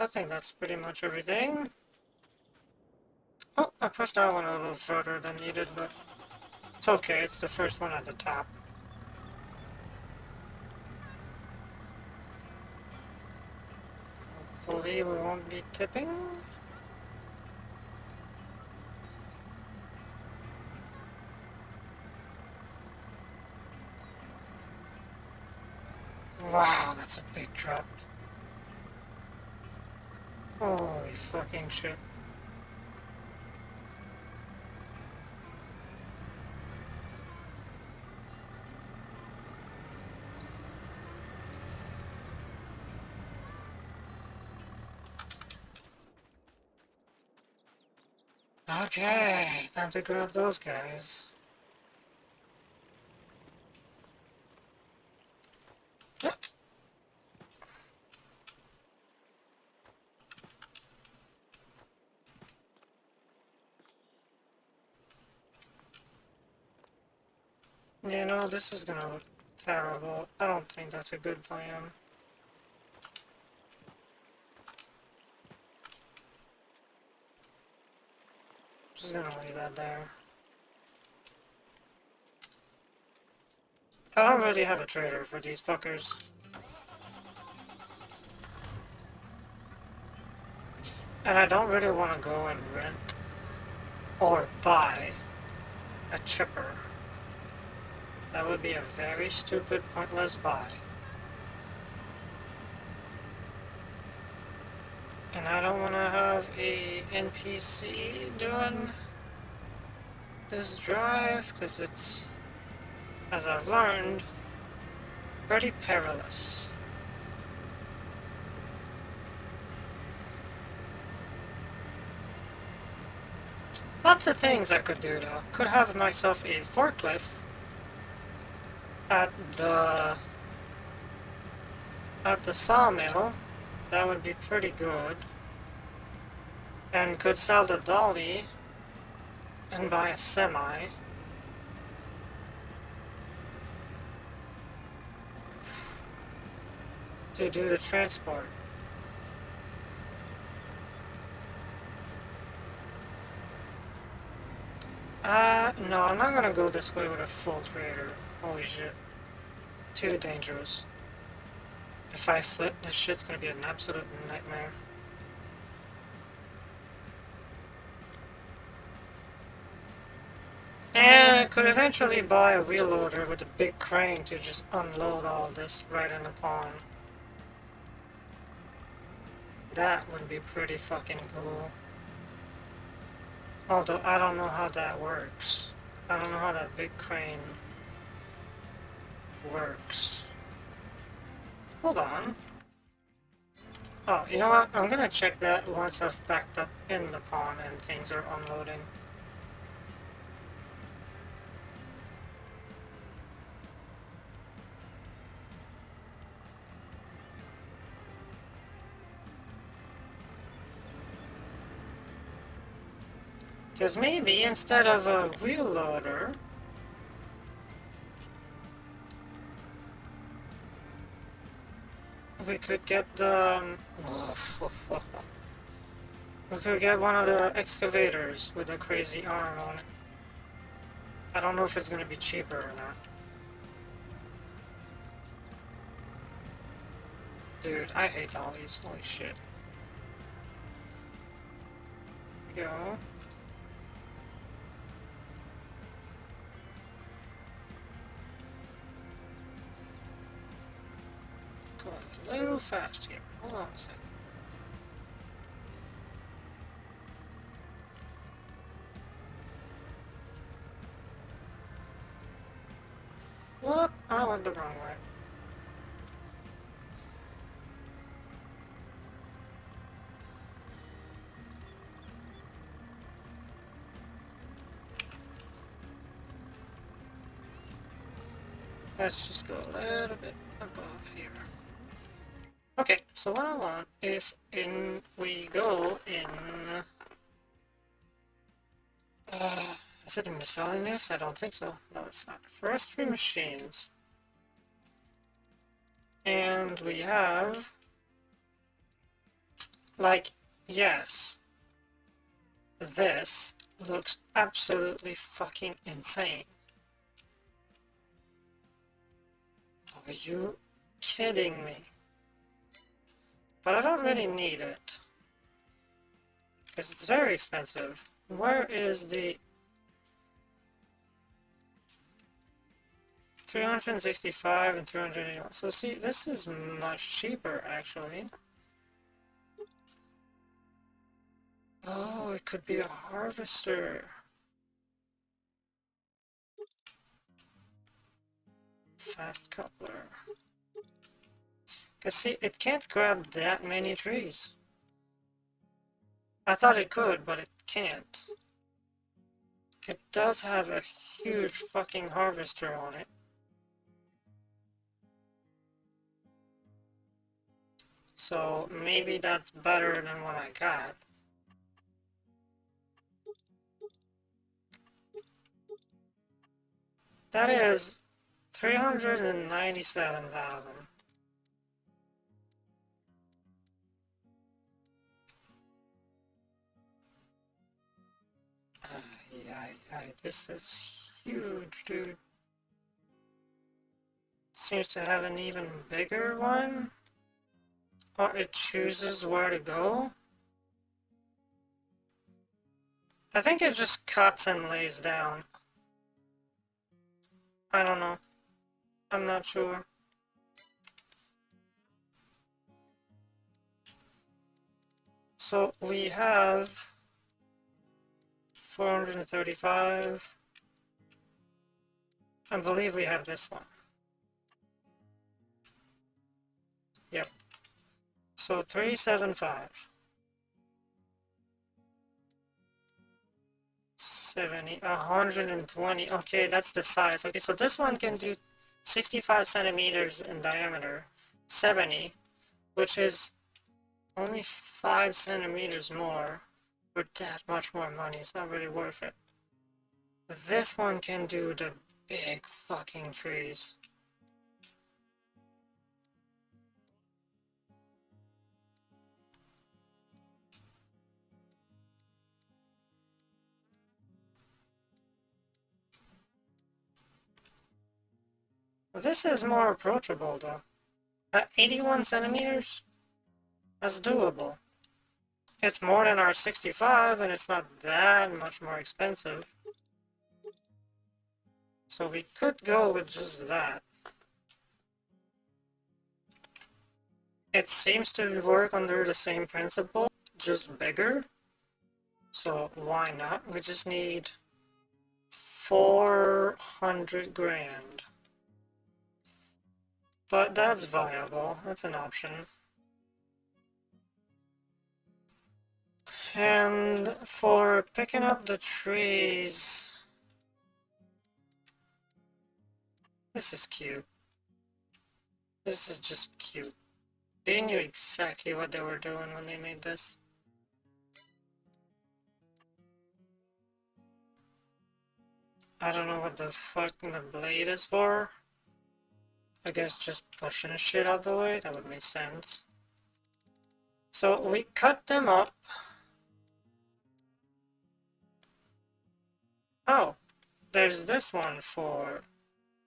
I think that's pretty much everything. Oh, I pushed that one a little further than needed, but it's okay, it's the first one at the top. Hopefully we won't be tipping. Wow, that's a big drop. Holy fucking shit. Okay, time to grab those guys. You know, this is gonna look terrible. I don't think that's a good plan. Just gonna leave that there. I don't really have a trader for these fuckers. And I don't really want to go and rent or buy a chipper. That would be a very stupid, pointless buy. And I don't want to have a NPC doing this drive, because it's, as I've learned, pretty perilous. Lots of things I could do though. Could have myself a forklift at the sawmill. That would be pretty good. And could sell the dolly and buy a semi. To do the transport. No, I'm not gonna go this way with a full trader. Holy shit. Too dangerous. If I flip, this shit's gonna be an absolute nightmare. And I could eventually buy a wheel loader with a big crane to just unload all this right in the pond. That would be pretty fucking cool. Although I don't know how that works. I don't know how that big crane works. Hold on. Oh, you know what? I'm gonna check that once I've backed up in the pond and things are unloading. Because maybe instead of a wheel loader, we could get the... we could get one of the excavators with a crazy arm on it. I don't know if it's going to be cheaper or not. Dude, I hate dollies. Holy shit. Here we go. Going a little fast here. Hold on a second. Whoop! I went the wrong way. Let's just go a little bit above here. Okay, so what I want, if we go in... is it a miscellaneous? I don't think so. No, it's not. Forestry machines. And we have... like, yes. This looks absolutely fucking insane. Are you kidding me? But I don't really need it. Because it's very expensive. Where is the... 365 and 381. So see, this is much cheaper actually. Oh, it could be a harvester. Fast coupler. Cause see, it can't grab that many trees. I thought it could, but it can't. It does have a huge fucking harvester on it. So maybe that's better than what I got. That is 397,000. This is huge, dude. Seems to have an even bigger one. Or it chooses where to go. I think it just cuts and lays down. I don't know. I'm not sure. So we have 435. I believe we have this one. Yep. So 375. 70, 120. Okay, that's the size. Okay, so this one can do 65 centimeters in diameter. 70, which is only 5 centimeters more for that much more money. It's not really worth it. This one can do the big fucking trees. This is more approachable though. At 81 centimeters? That's doable. It's more than our 65 and it's not that much more expensive. So we could go with just that. It seems to work under the same principle, just bigger. So why not? We just need 400 grand. But that's viable, that's an option. And for picking up the trees, this is cute. This is just cute. They knew exactly what they were doing when they made this. I don't know what the fuck the blade is for. I guess just pushing the shit out the way, that would make sense. So we cut them up. Oh, there's this one for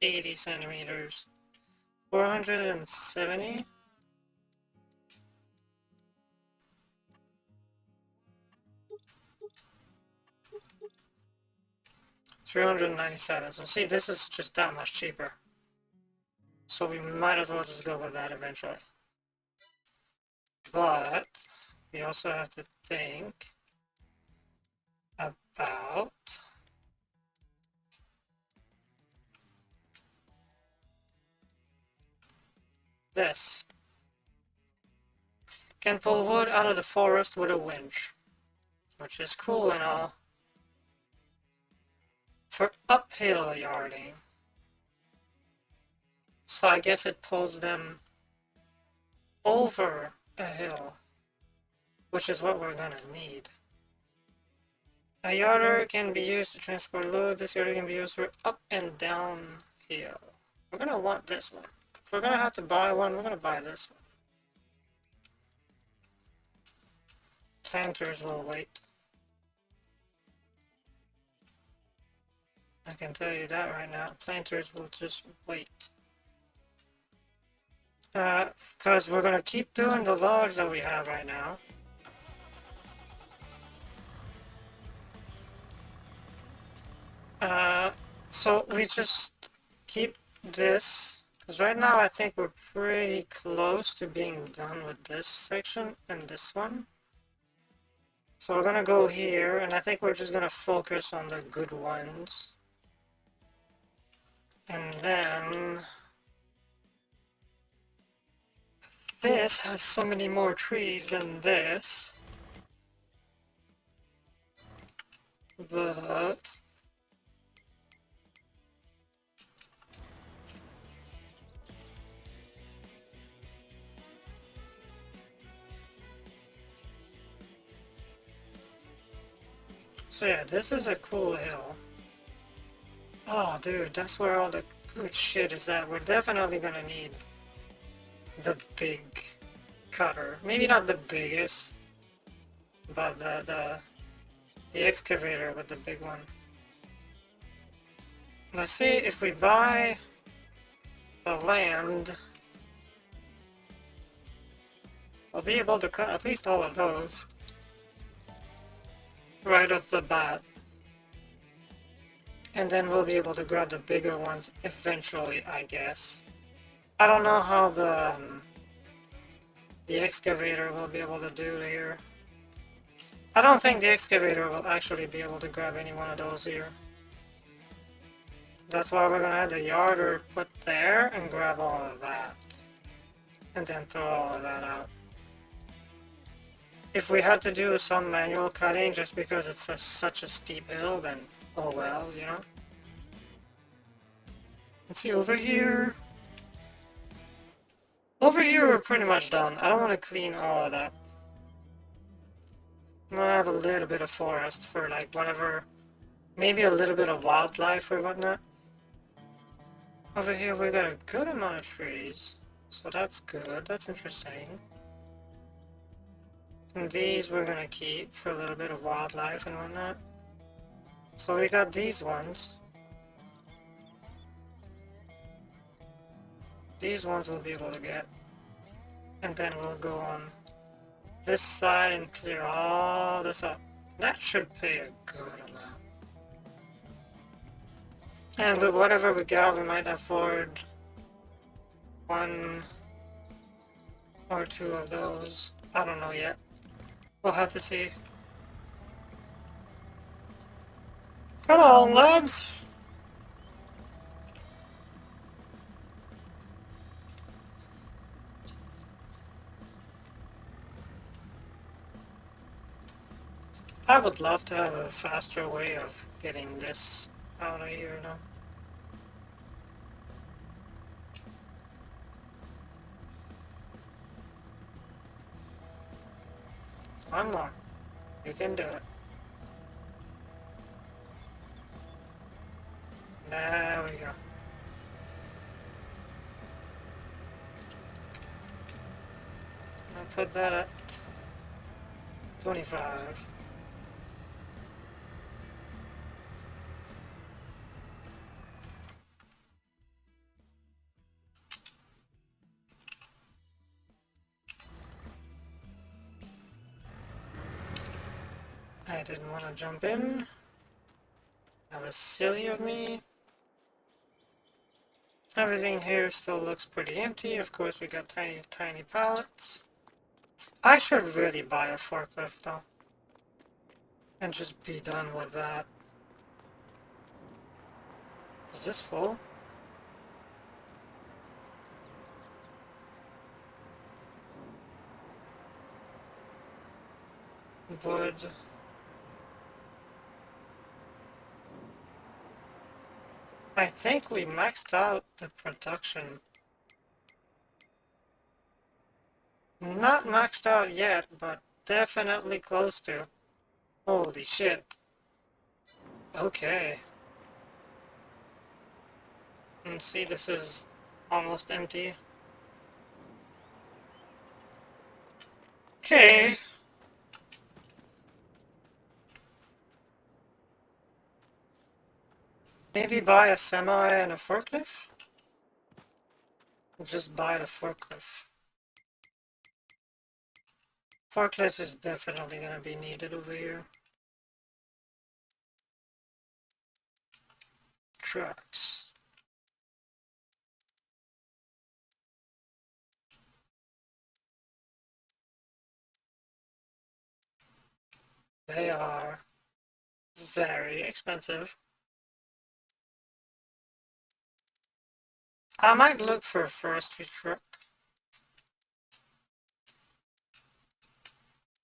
80 centimeters. 470? $397. So see, this is just that much cheaper. So we might as well just go with that eventually. But we also have to think about this. Can pull wood out of the forest with a winch, which is cool and all. For uphill yarding. So I guess it pulls them over a hill, which is what we're gonna need. A yarder can be used to transport load. This yarder can be used for up and down hill. We're gonna want this one. If we're gonna have to buy one, we're gonna buy this one. Planters will wait. I can tell you that right now. Planters will just wait. Because we're gonna keep doing the logs that we have right now. So we just keep this, because right now I think we're pretty close to being done with this section and this one. So we're gonna go here, and I think we're just gonna focus on the good ones. And then this has so many more trees than this. But so yeah, this is a cool hill. Oh dude, that's where all the good shit is that we're definitely gonna need the big cutter. Maybe not the biggest, but the excavator with the big one. Let's see if we buy the land. I'll be able to cut at least all of those right off the bat. And then we'll be able to grab the bigger ones eventually, I guess. I don't know how the excavator will be able to do here. I don't think the excavator will actually be able to grab any one of those here. That's why we're gonna have the yarder put there and grab all of that. And then throw all of that out. If we had to do some manual cutting just because it's such a steep hill, then oh well, you know? Let's see, over here... Over here we're pretty much done. I don't want to clean all of that. I'm gonna have a little bit of forest for like whatever... Maybe a little bit of wildlife or whatnot. Over here we got a good amount of trees. So that's good, that's interesting. And these we're gonna keep for a little bit of wildlife and whatnot. So we got these ones. These ones we'll be able to get. And then we'll go on this side and clear all this up. That should pay a good amount. And with whatever we got, we might afford one or two of those. I don't know yet. We'll have to see. Come on, lads! I would love to have a faster way of getting this out of here now. One more. You can do it. There we go. I'll put that at 25. I didn't want to jump in. That was silly of me. Everything here still looks pretty empty. Of course, we got tiny pallets. I should really buy a forklift though. And just be done with that. Is this full? Wood. I think we maxed out the production. Not maxed out yet, but definitely close to. Holy shit. Okay. And see, this is almost empty. Okay. Maybe buy a semi and a forklift? Just buy the forklift. Forklift is definitely gonna be needed over here. Trucks. They are very expensive. I might look for a forestry truck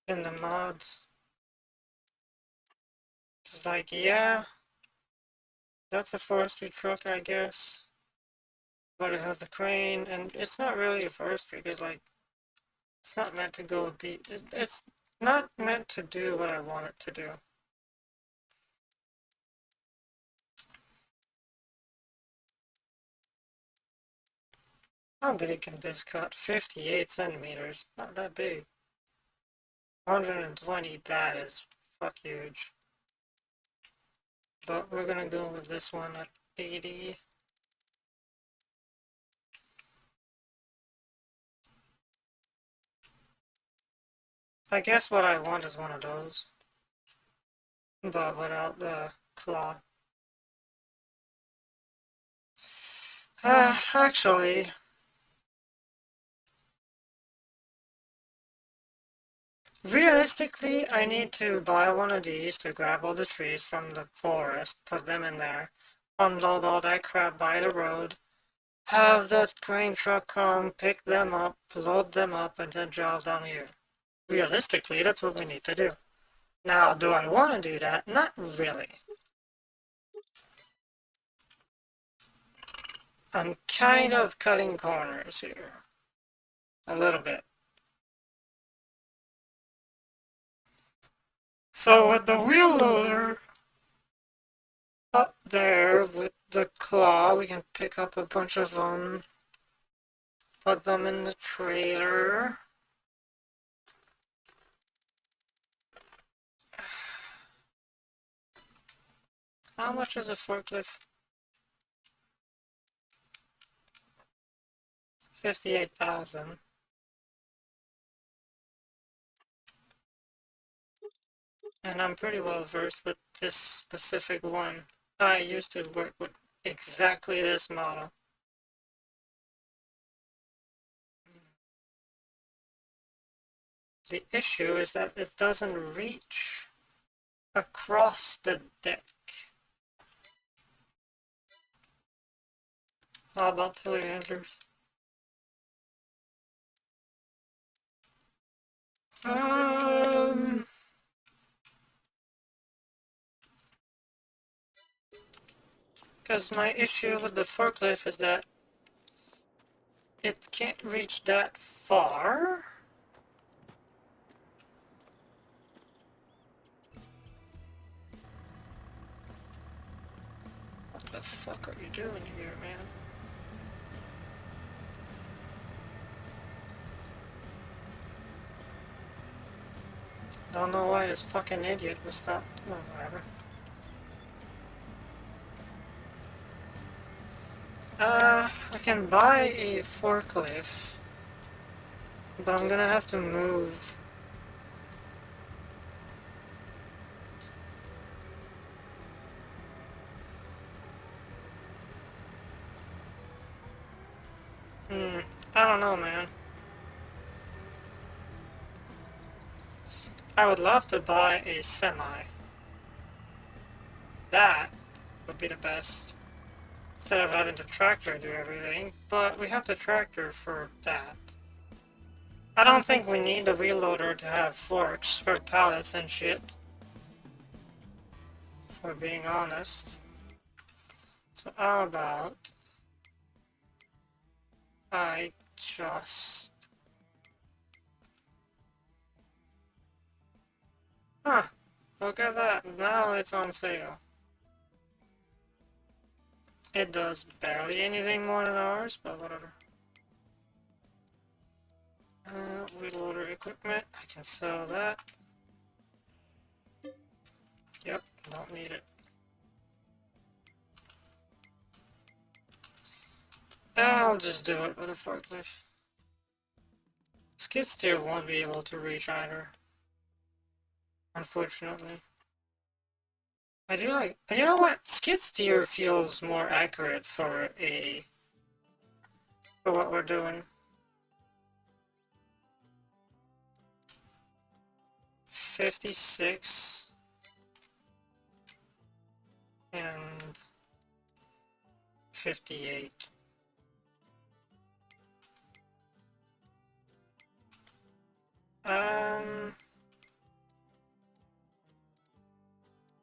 in the mods. It's like, yeah, that's a forestry truck, I guess. But it has the crane, and it's not really a forestry, because, like, it's not meant to go deep. It's not meant to do what I want it to do. How big can this cut? 58 centimeters. Not that big. 120, that is fuck huge. But we're gonna go with this one at 80. I guess what I want is one of those. But without the claw. Actually, realistically, I need to buy one of these to grab all the trees from the forest, put them in there, unload all that crap by the road, have the crane truck come, pick them up, load them up, and then drive down here. Realistically, that's what we need to do. Now, do I want to do that? Not really. I'm kind of cutting corners here. A little bit. So with the wheel loader up there with the claw, we can pick up a bunch of them, put them in the trailer. How much is a forklift? 58,000. And I'm pretty well versed with this specific one. I used to work with exactly this model. The issue is that it doesn't reach across the deck. How about telehandlers? Because my issue with the forklift is that it can't reach that far. What the fuck are you doing here, man? Don't know why this fucking idiot was stopped. Oh, whatever. I can buy a forklift, but I'm gonna have to move. I don't know, man. I would love to buy a semi. That would be the best. Instead of having the tractor do everything, but we have the tractor for that. I don't think we need the wheel loader to have forks for pallets and shit. For being honest. So how about I just... Huh, look at that, now it's on sale. It does barely anything more than ours, but whatever. Wheel loader equipment, I can sell that. Yep, don't need it. I'll just do it with a forklift. Skid steer won't be able to reach either. Unfortunately. I do like, you know what? Skid steer feels more accurate for what we're doing. 56 and 58.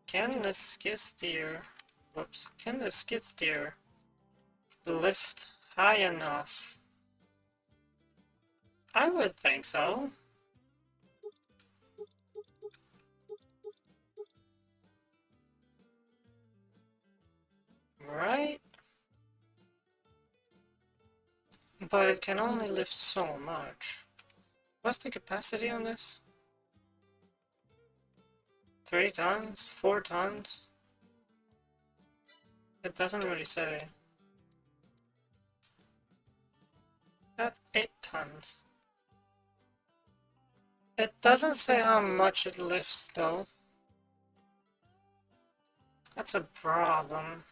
Can the skid steer, can the skid steer lift high enough? I would think so. Right? but it can only lift so much. What's the capacity on this? 3 tons? 4 tons? It doesn't really say. That's 8 tons. It doesn't say how much it lifts though. That's a problem.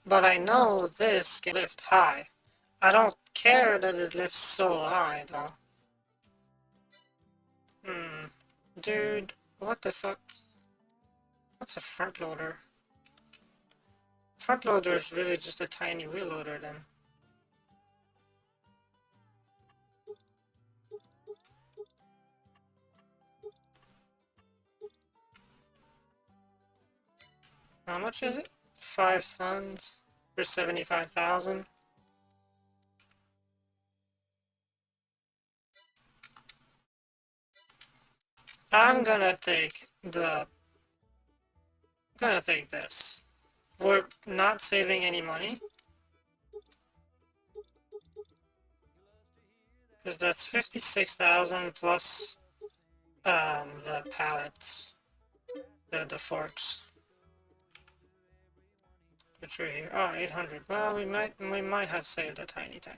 But I know this can lift high. I don't care that it lifts so high though. Dude, what the fuck? What's a front loader? Front loader is really just a tiny wheel loader then. How much is it? 5 tons for 75,000. I'm gonna take this. We're not saving any money. Because that's 56,000 plus the pallets, the forks. Which are here. Oh, 800. Well, we might have saved a tiny bit.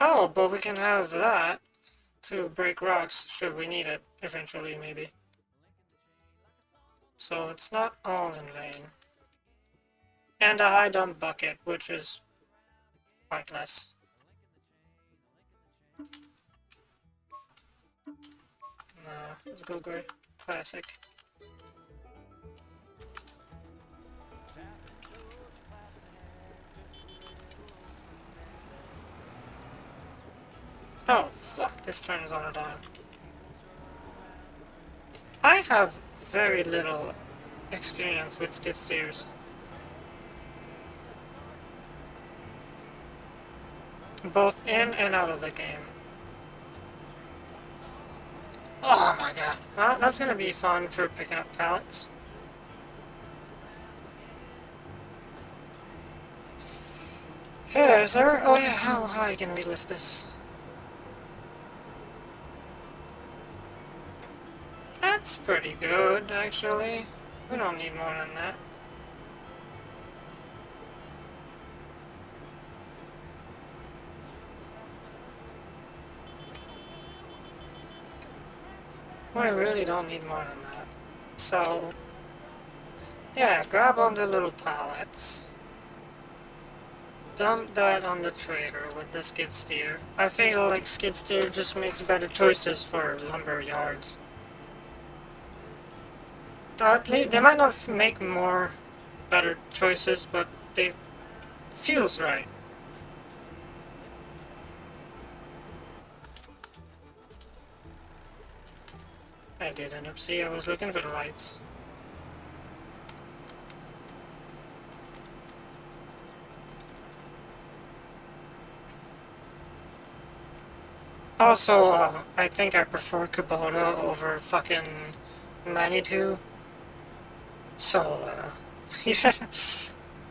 Oh, but we can have that to break rocks should we need it eventually, maybe. So it's not all in vain. And a high dump bucket, which is pointless. Nah, let's go gray. Classic. Oh, fuck, this turns on a dime. I have very little experience with skid steers. Both in and out of the game. Oh my god. Well, that's gonna be fun for picking up pallets. Hey there, sir. Oh yeah, how high can we lift this? That's pretty good, actually. We don't need more than that. We really don't need more than that. So, yeah, grab on the little pallets. Dump that on the trailer with the skid steer. I feel like skid steer just makes better choices for lumber yards. At least, they might not make more better choices, but they feels right. I didn't see, I was looking for the lights. Also, I think I prefer Kubota over fucking Manitou. So, yeah,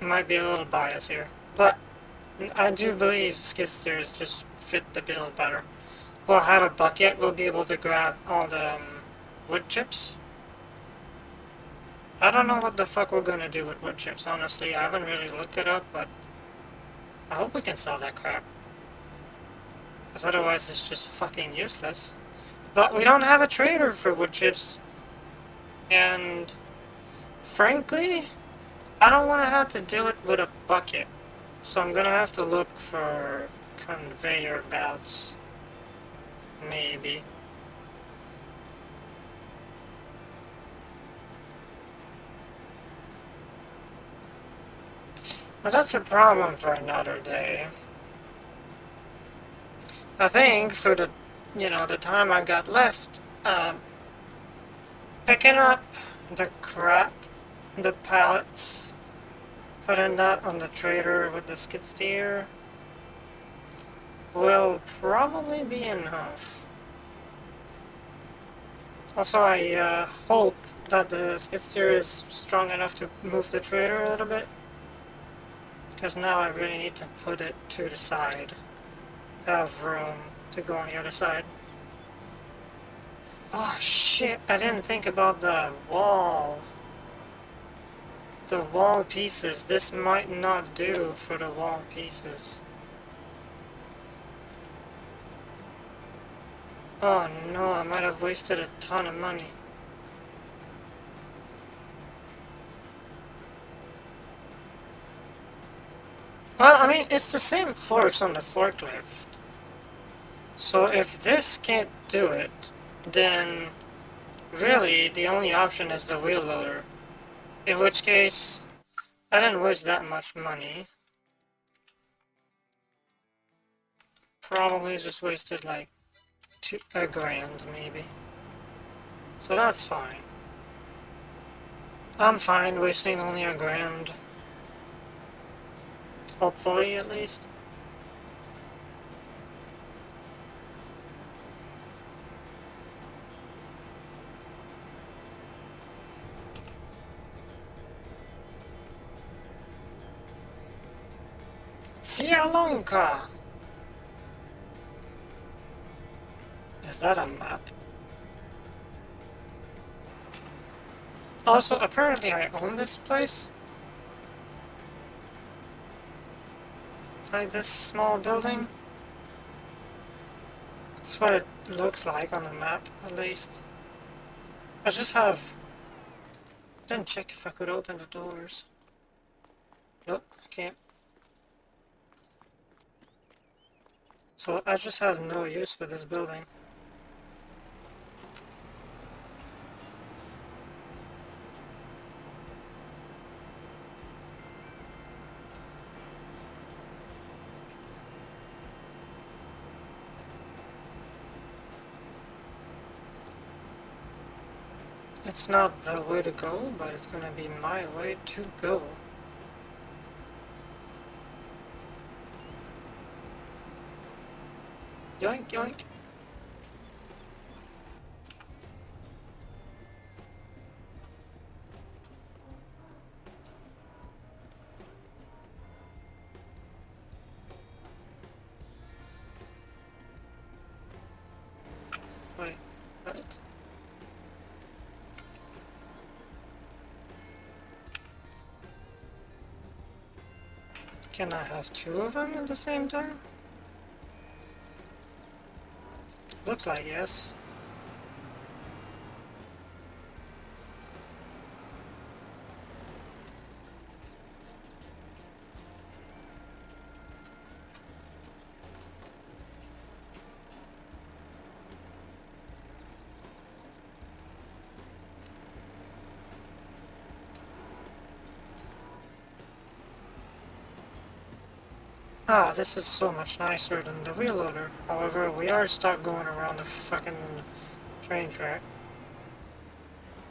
might be a little biased here. But I do believe skid steers just fit the bill better. We'll have a bucket, we'll be able to grab all the wood chips. I don't know what the fuck we're gonna do with wood chips, honestly. I haven't really looked it up, but I hope we can sell that crap. Because otherwise it's just fucking useless. But we don't have a trader for wood chips. And frankly, I don't want to have to do it with a bucket. So I'm gonna have to look for conveyor belts. Maybe. But that's a problem for another day. I think for the, the time I got left, picking up the crap, the pallets, putting that on the trailer with the skid steer will probably be enough. Also, I hope that the skid steer is strong enough to move the trailer a little bit. because now I really need to put it to the side to have room to go on the other side. Oh shit, I didn't think about the wall. The wall pieces. This might not do for the wall pieces. Oh no, I might have wasted a ton of money. Well, I mean, it's the same forks on the forklift. So if this can't do it, then really the only option is the wheel loader. In which case, I didn't waste that much money. Probably just wasted like a grand maybe. So that's fine. I'm fine wasting only a grand. Hopefully, at least. Sialonka! Is that a map? Also, apparently I own this place. Like this small building. That's what it looks like on the map, at least. I didn't check if I could open the doors. Nope, I can't. So I just have no use for this building. It's not the way to go, but it's gonna be my way to go. Yoink, yoink. Wait, what? Can I have two of them at the same time? Looks like yes. Ah, this is so much nicer than the wheel loader. However, we are stuck going around the fucking train track.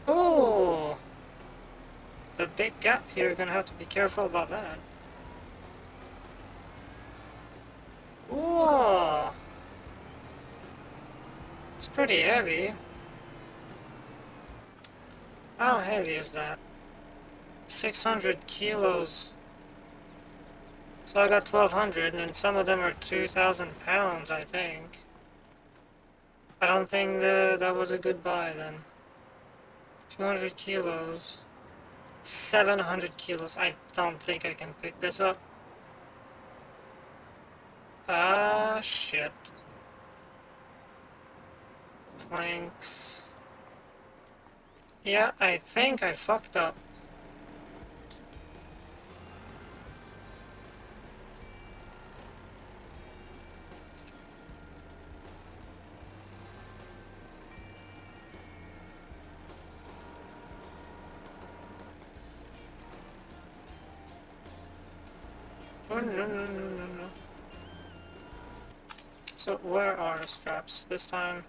Oh! The big gap here, you're gonna have to be careful about that. Whoa! It's pretty heavy. How heavy is that? 600 kilos. So I got 1200, and some of them are 2000 pounds, I think. I don't think that was a good buy then. 200 kilos. 700 kilos. I don't think I can pick this up. Ah, shit. Planks. Yeah, I think I fucked up. Oh, no, no, no, no, no. So, where are the straps this time?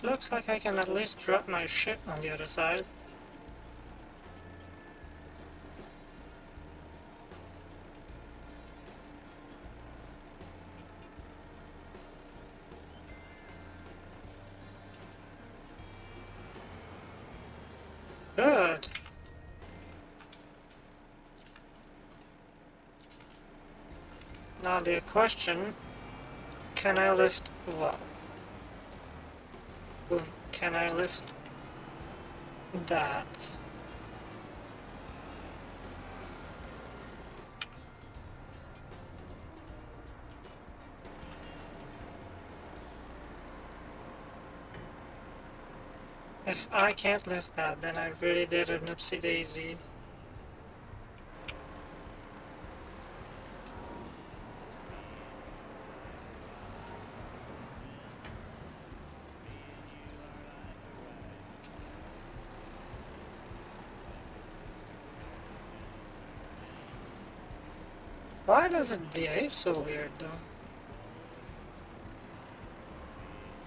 Looks like I can at least drop my shit on the other side. Good. Now the question, can I lift, well, boom, can I lift that? If I can't lift that, then I really did an oopsie daisy. Why does it behave so weird though?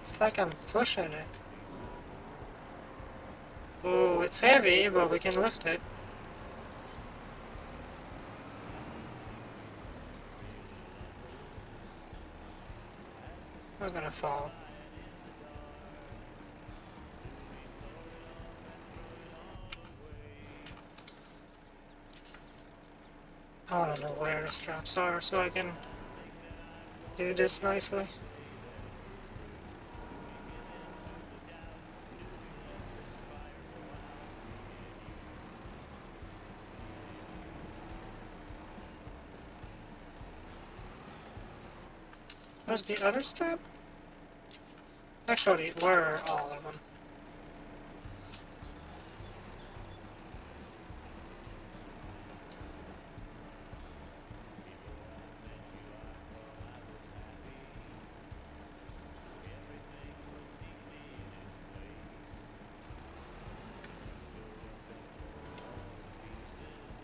It's like I'm pushing it. Oh, it's heavy, but we can lift it. We're gonna fall. I wanna know where the straps are so I can do this nicely. Where's the other strap? Actually, where are all of them?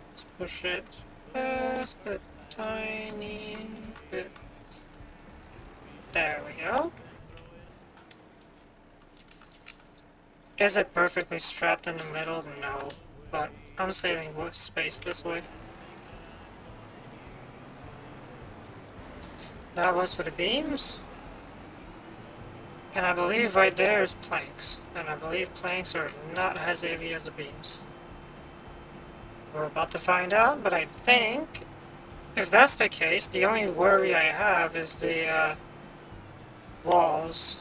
Let's push it just a tiny bit. There we go. Is it perfectly strapped in the middle? No. But I'm saving space this way. That was for the beams. And I believe right there is planks. And I believe planks are not as heavy as the beams. We're about to find out, but I think if that's the case, the only worry I have is the walls.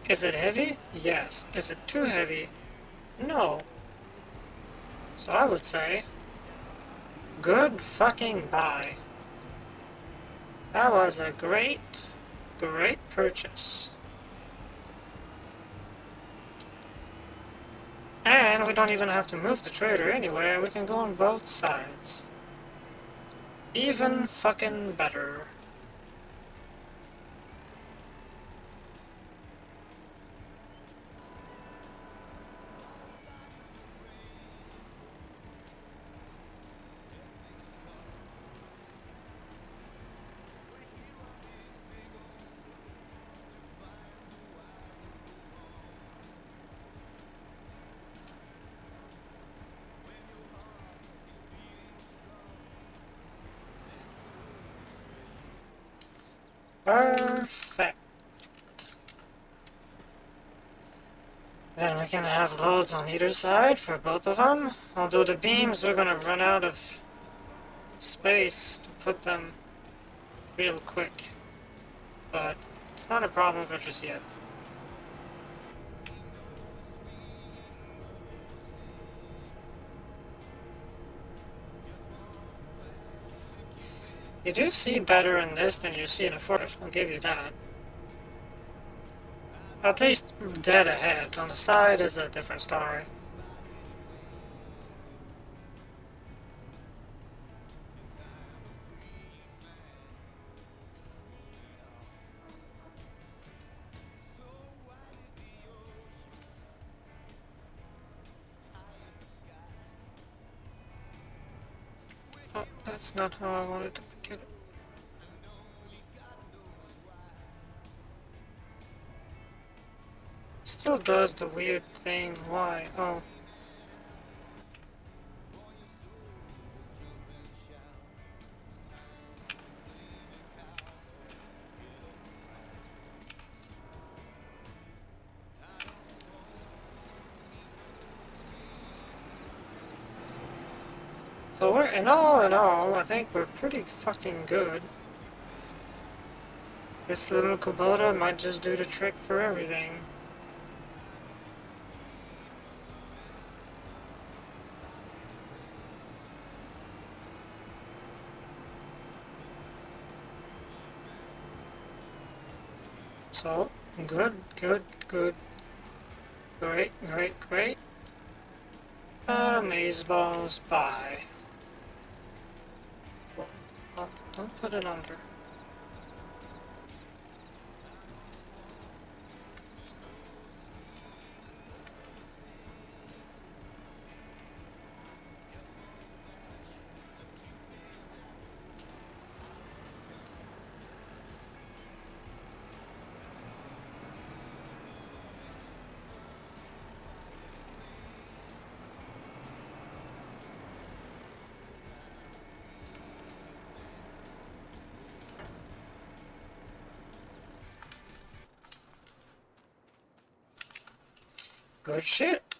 Is it heavy? Yes. Is it too heavy? No. So I would say, good fucking buy. That was a great purchase. And we don't even have to move the trailer anywhere, we can go on both sides. Even fucking better. Perfect. Then we can have loads on either side for both of them. Although the beams, we're gonna run out of space to put them real quick. But it's not a problem for just yet. You do see better in this than you see in a forest, I'll give you that. At least dead ahead. On the side is a different story. Oh, that's not how I wanted to get it. Still does the weird thing. Why? Oh. So we're, in all, I think we're pretty fucking good. This little Kubota might just do the trick for everything. So, good, good, good. Great, great, great. Maze balls, bye. Oh, don't put it under. Good shit.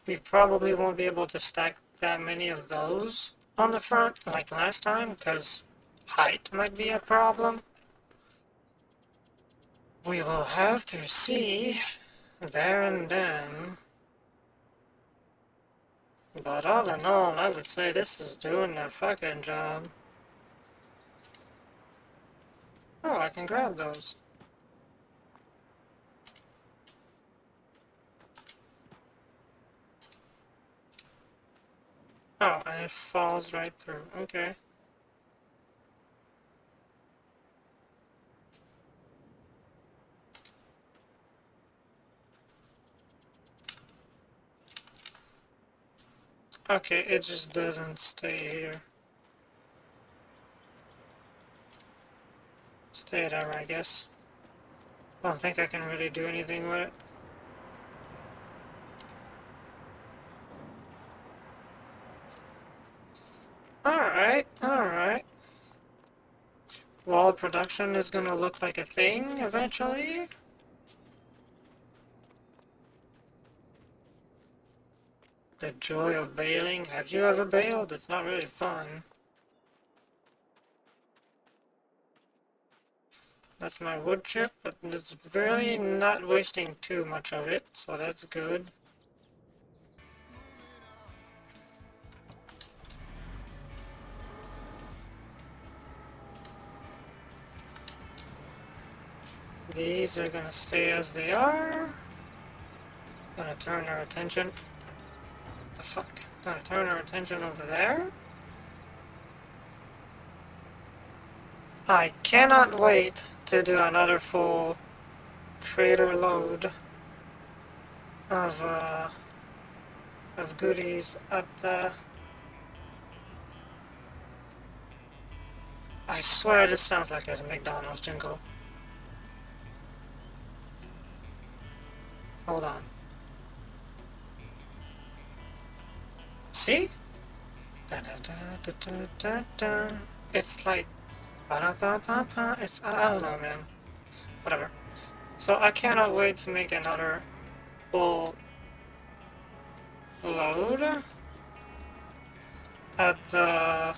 We probably won't be able to stack that many of those on the front like last time, because height might be a problem. We will have to see there and then. But all in all, I would say this is doing a fucking job. Oh, I can grab those. Oh, and it falls right through. Okay. Okay, it just doesn't stay here. Stay there, I guess. Don't think I can really do anything with it. Alright, alright. Wall production is gonna look like a thing eventually. The joy of baling. Have you ever baled? It's not really fun. That's my wood chip, but it's really not wasting too much of it, so that's good. These are gonna stay as they are. Gonna turn our attention. The fuck? Gonna turn our attention over there. I cannot wait to do another full trader load of goodies at the... I swear this sounds like a McDonald's jingle. Hold on. See? Da da da da da da da. It's like ba da ba ba ba. It's, I don't know, man. Whatever. So I cannot wait to make another full load at the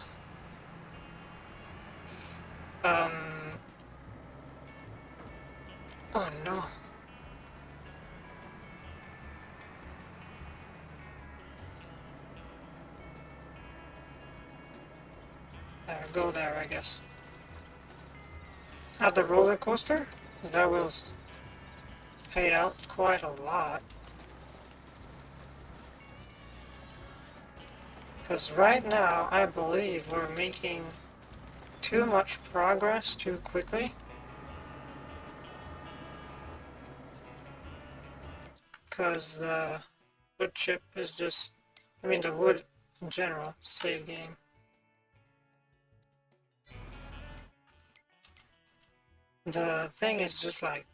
um. Oh no. There, go there, I guess. At the roller coaster? 'Cause that will pay out quite a lot. Because right now, I believe we're making too much progress too quickly. Because the wood chip is just, I mean the wood in general, save game. The thing is just like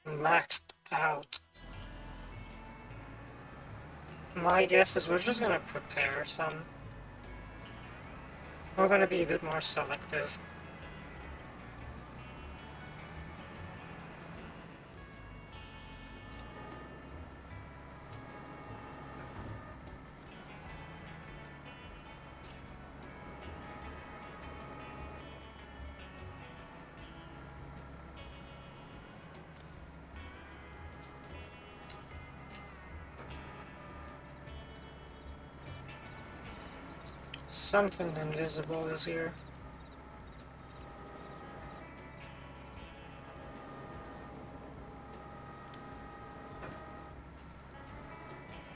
maxed out. My guess is we're just gonna prepare some. We're gonna be a bit more selective. Something invisible is here.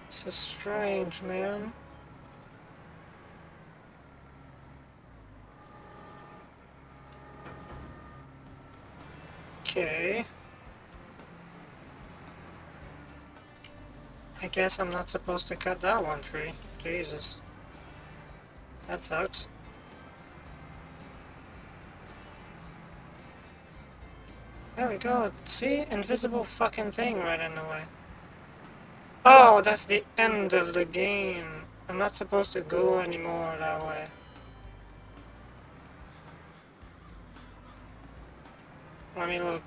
This is strange, man. Okay. I guess I'm not supposed to cut that one tree. Jesus. That sucks. There we go. See? Invisible fucking thing right in the way. Oh, that's the end of the game. I'm not supposed to go anymore that way. Let me look.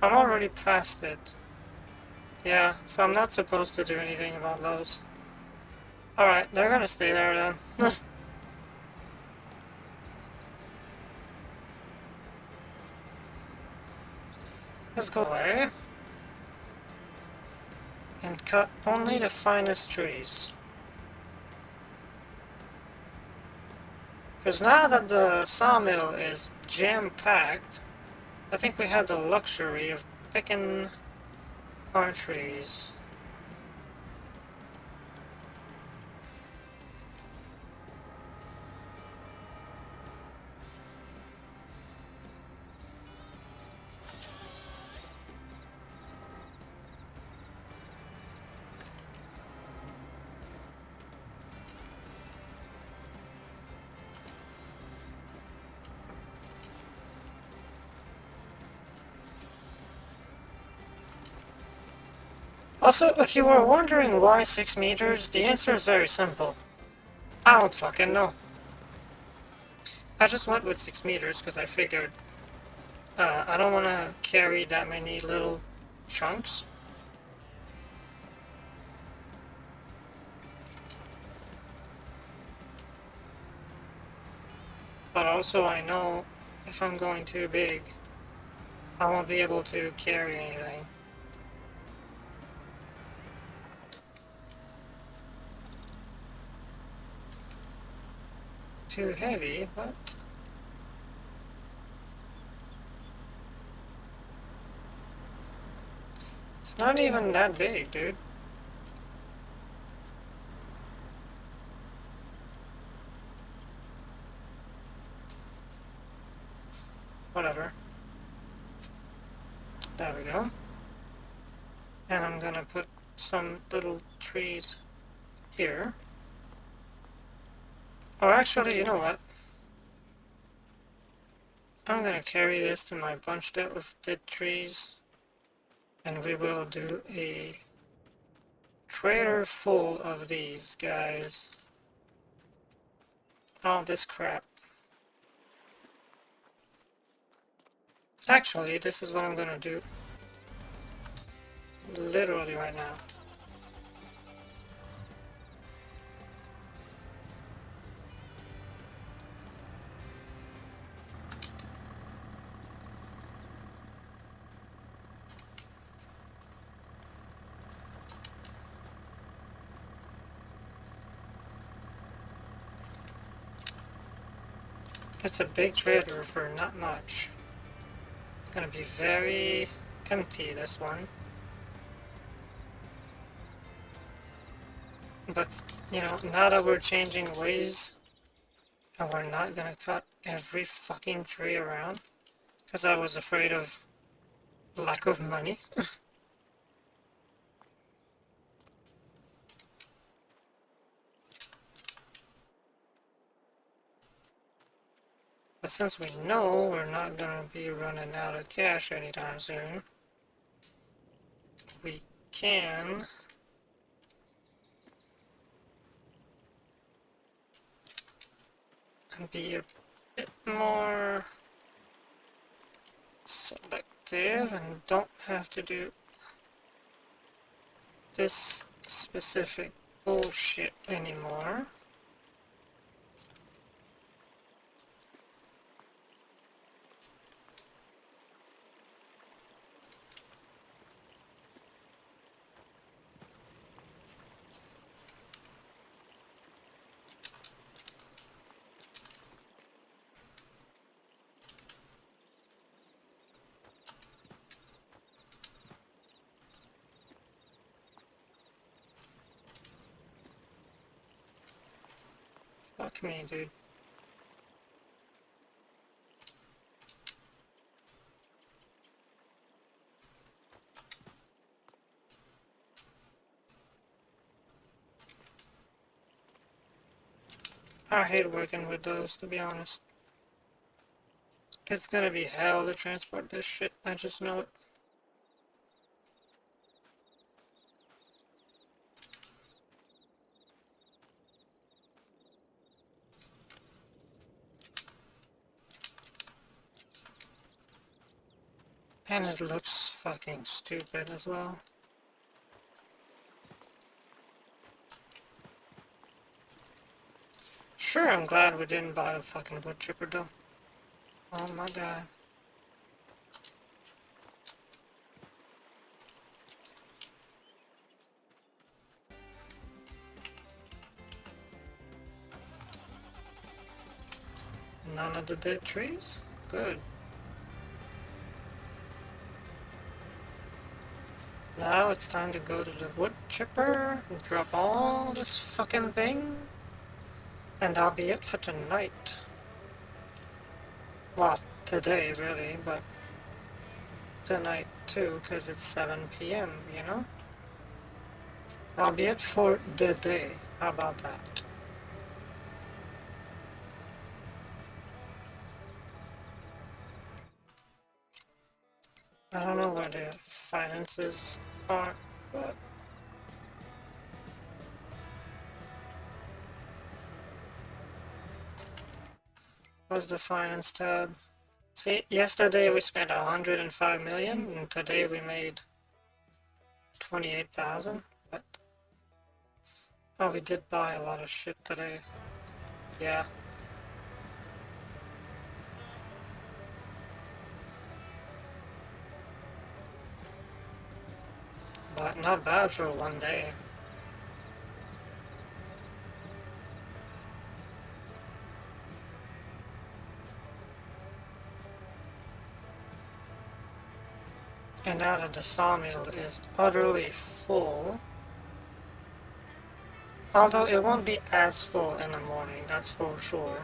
I'm already past it. Yeah, so I'm not supposed to do anything about those. Alright, they're gonna stay there then. Let's go away. And cut only the finest trees. Because now that the sawmill is jam-packed, I think we have the luxury of picking our trees. Also, if you were wondering why 6 meters, the answer is very simple. I don't fucking know. I just went with 6 meters because I figured I don't want to carry that many little chunks. But also I know if I'm going too big, I won't be able to carry anything. Too heavy? What? It's not even that big, dude. Whatever. There we go. And I'm gonna put some little trees here. Or actually, you know what? I'm gonna carry this to my bunched out of dead trees. And we will do a trailer full of these guys. All this crap. Actually, this is what I'm gonna do. Literally right now. It's a big trailer for not much. It's gonna be very empty, this one. But, you know, now that we're changing ways, and we're not gonna cut every fucking tree around, because I was afraid of lack of money. But since we know we're not gonna be running out of cash anytime soon, we can be a bit more selective and don't have to do this specific bullshit anymore. Fuck me, dude. I hate working with those, to be honest. It's gonna be hell to transport this shit, I just know it. And it looks fucking stupid as well. Sure, I'm glad we didn't buy a fucking wood chipper though. Oh my god. None of the dead trees? Good. Now it's time to go to the wood chipper, drop all this fucking thing, and that'll be it for tonight. Well, today really, but tonight too, because it's 7 p.m., you know? That'll be it for the day. How about that? I don't know where the finances are, but what's the finance tab? See, yesterday we spent 105 million, and today we made 28,000. What? Oh, we did buy a lot of shit today. Yeah. But not bad for one day. And now that the sawmill is utterly full, although it won't be as full in the morning, that's for sure.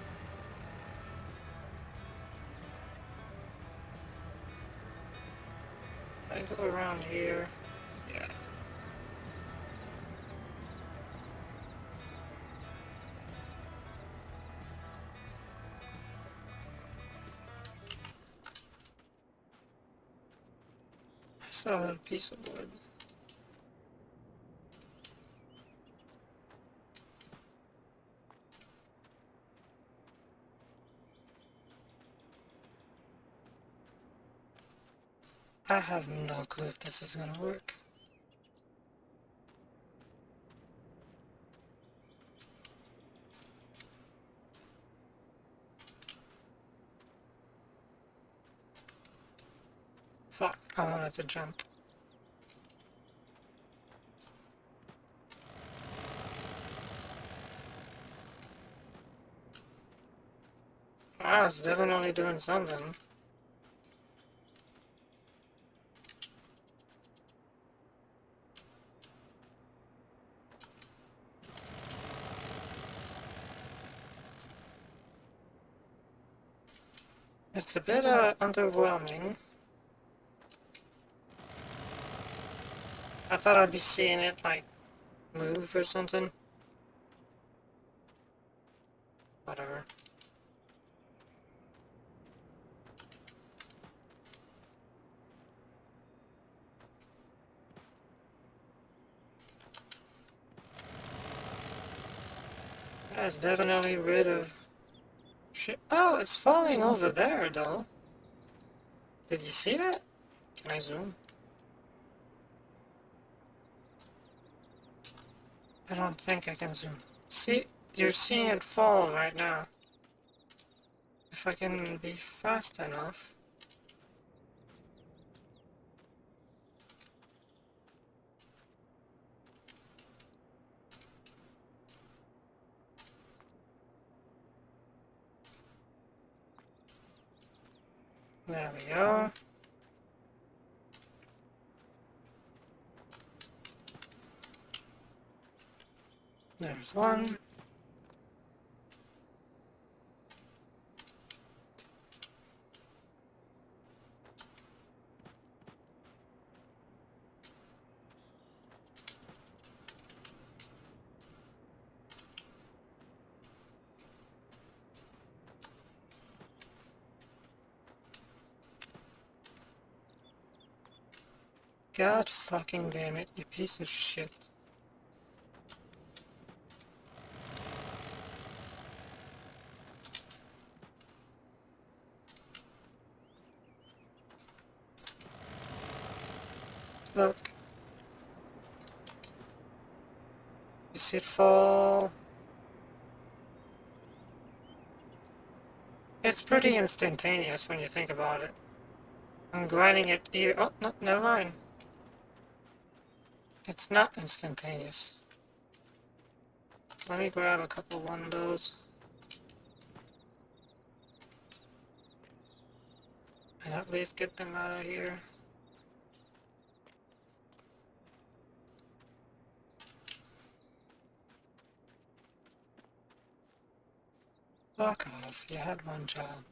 I go around here, yeah. I saw a piece of wood. I have no clue if this is gonna work. Fuck, I wanted to jump. Wow, it's definitely doing something. It's a bit underwhelming. I thought I'd be seeing it like move or something. Whatever. That's definitely rid of shit. Oh, it's falling over there though. Did you see that? Can I zoom? I don't think I can zoom. See, you're seeing it fall right now. If I can be fast enough. There we go. There's one. God fucking damn it, you piece of shit. Look. You see it fall? It's pretty instantaneous when you think about it. I'm grinding it here. Oh, no, never mind. It's not instantaneous. Let me grab a couple windows. And at least get them out of here. Fuck off, you had one job.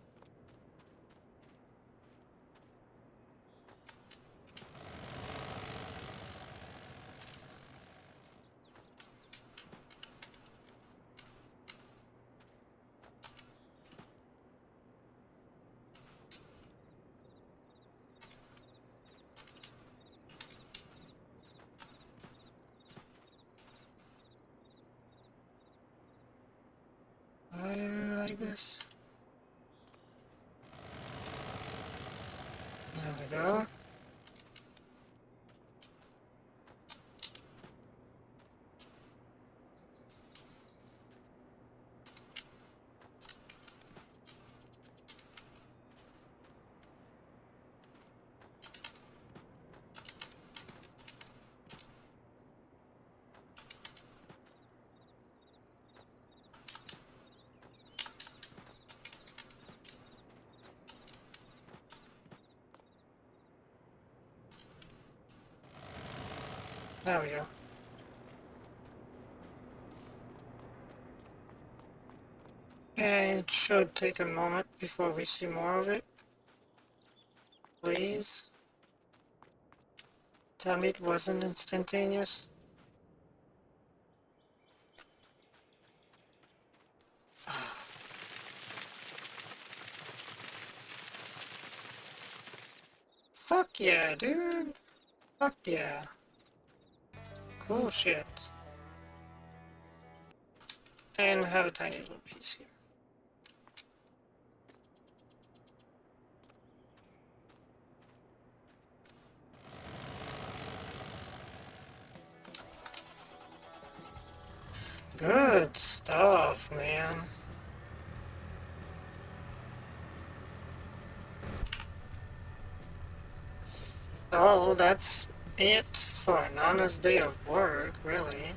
Like this. There we go. There we go. And it should take a moment before we see more of it. Please. Tell me it wasn't instantaneous. Fuck yeah, dude. Fuck yeah. Cool shit. And have a tiny little piece here. Good stuff, man. Oh, that's it for an honest day of work, really.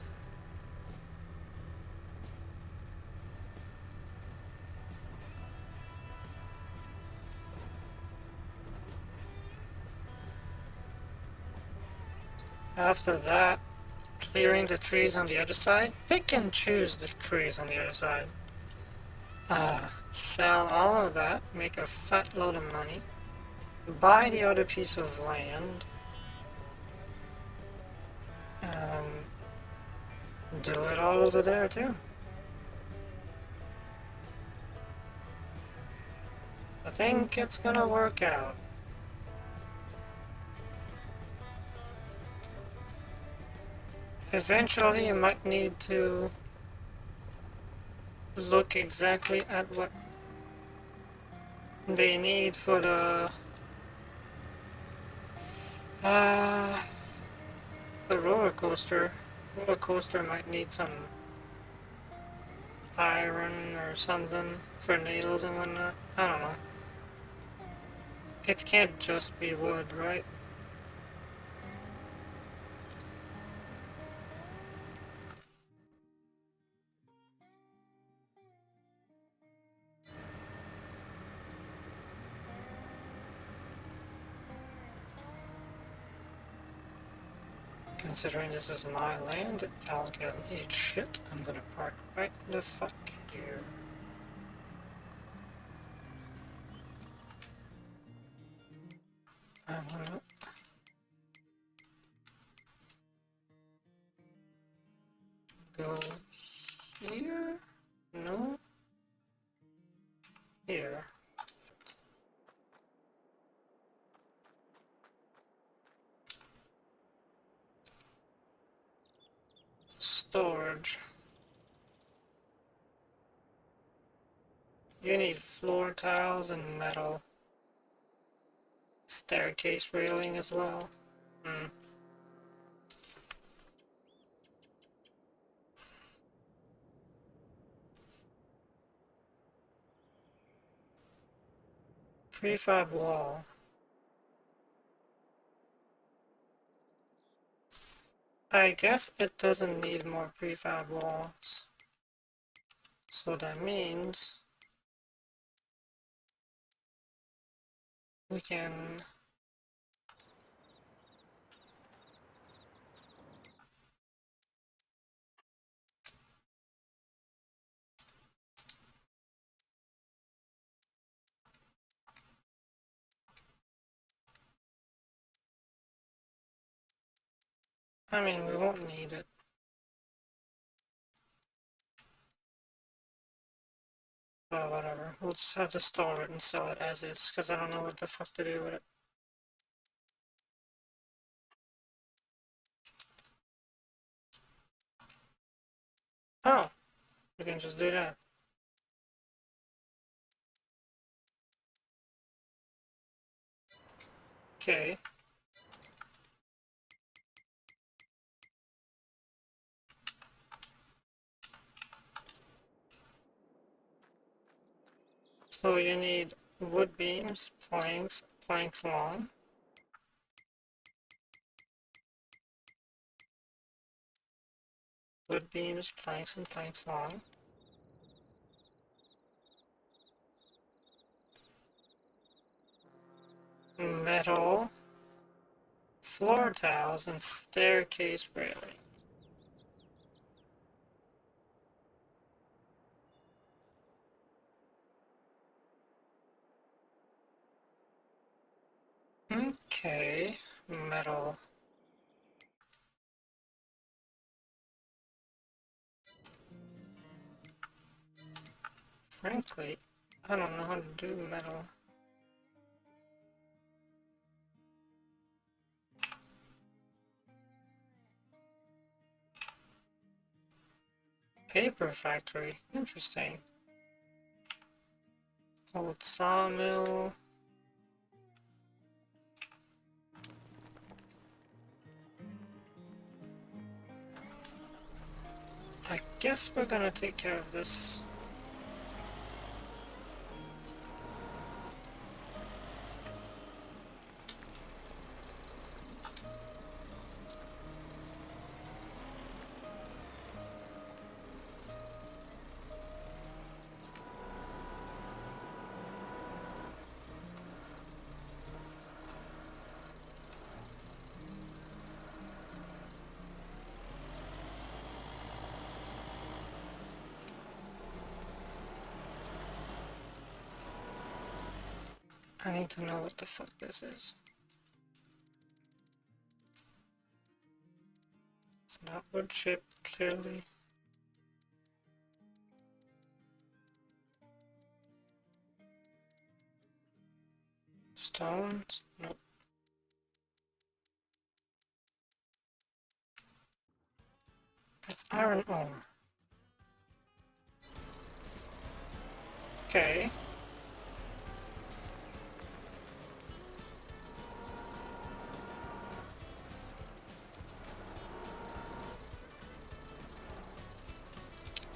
After that, clearing the trees on the other side. Pick and choose the trees on the other side. Sell all of that, make a fat load of money, buy the other piece of land, do it all over there too. I think it's gonna work out. Eventually you might need to look exactly at what they need for uh, the roller coaster. Roller coaster might need some iron or something for nails and whatnot. I don't know. It can't just be wood, right? Considering this is my land, I'll get and eat shit. I'm gonna park right the fuck here. I wanna go here? No? Here. Storage. You need floor tiles and metal. Staircase railing as well. Hmm. Prefab wall. I guess it doesn't need more prefab walls. So that means we can I mean, we won't need it. But whatever. We'll just have to store it and sell it as is, because I don't know what the fuck to do with it. Oh! We can just do that. Okay. So you need wood beams, planks long. Wood beams, planks, and planks long. Metal, floor tiles, and staircase railing. Okay, metal. Frankly, I don't know how to do metal. Paper factory, interesting. Old sawmill. I guess we're gonna take care of this. I need to know what the fuck this is. It's not wood chip, clearly. Stones? Nope. It's iron ore. Okay.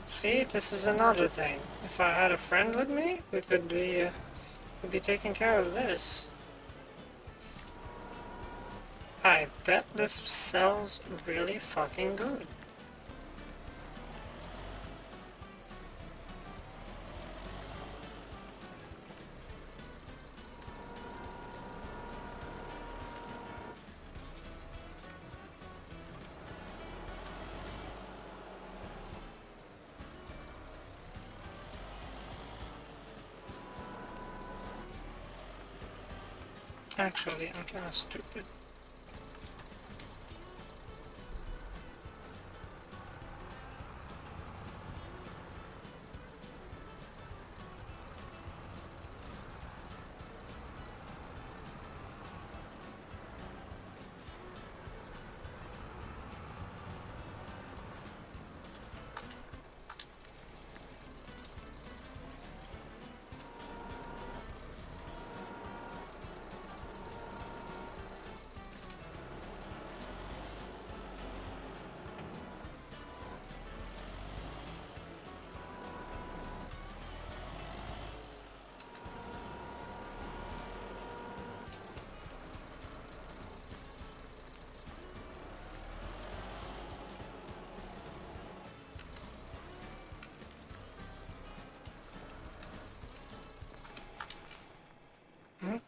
See, this is another thing. If I had a friend with me, we could be taking care of this. I bet this sells really fucking good. Actually, I'm kinda stupid.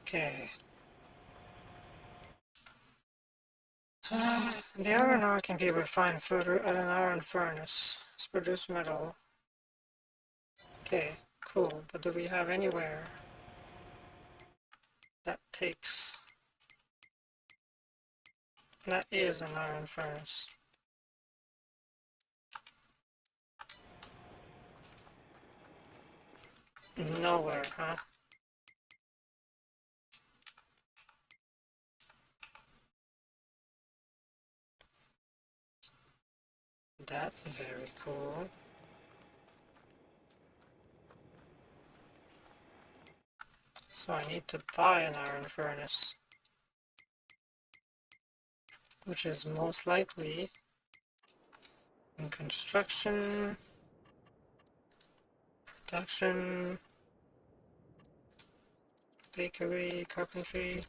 Okay. The iron ore can be refined further at an iron furnace to produce metal. Okay, cool, but do we have anywhere that takes... That is an iron furnace. Nowhere, huh? That's very cool. So I need to buy an iron furnace, which is most likely in construction, production, bakery, carpentry.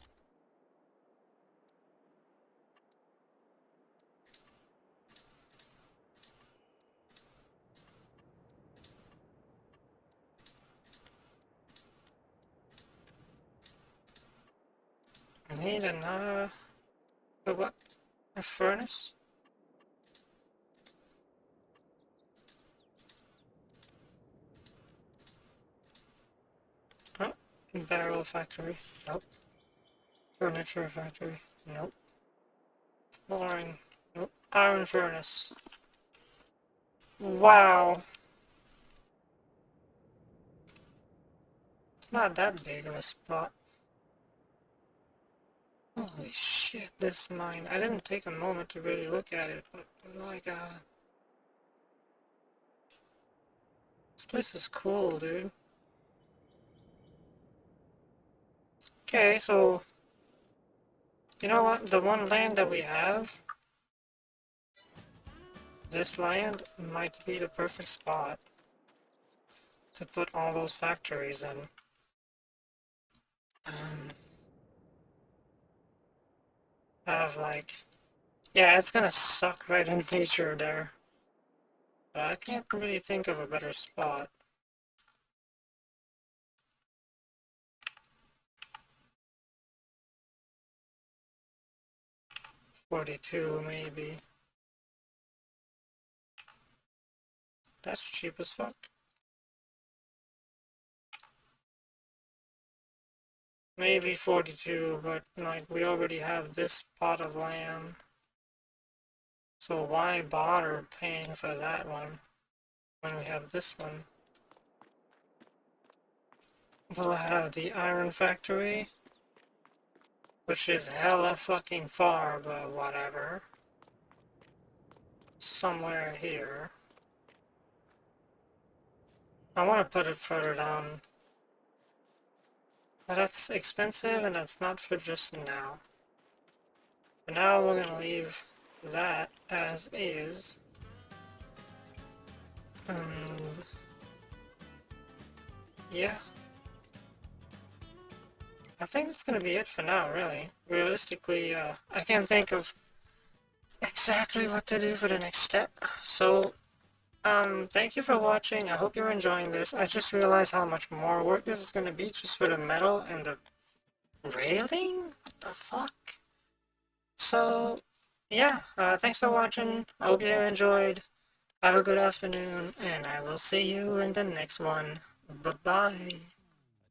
I need another... what? A furnace? Oh, barrel factory. Nope. Furniture factory. Nope. Flooring. Nope. Iron furnace. Wow. It's not that big of a spot. Holy shit, this mine. I didn't take a moment to really look at it, but my god. This place is cool, dude. Okay, so... You know what? The one land that we have... This land might be the perfect spot to put all those factories in. Have like... Yeah, it's gonna suck right in nature there. But I can't really think of a better spot. $42 maybe. That's cheap as fuck. Maybe 42, but like we already have this plot of land. So why bother paying for that one when we have this one? We'll have the iron factory, which is hella fucking far, but whatever. Somewhere here. I want to put it further down. But that's expensive and that's not for just now. For now we're gonna leave that as is. And yeah. I think that's gonna be it for now, really. Realistically, I can't think of exactly what to do for the next step. So, thank you for watching. I hope you're enjoying this. I just realized how much more work this is gonna be just for the metal and the railing? What the fuck? So, yeah, thanks for watching. I hope you enjoyed. Have a good afternoon, and I will see you in the next one. Bye-bye.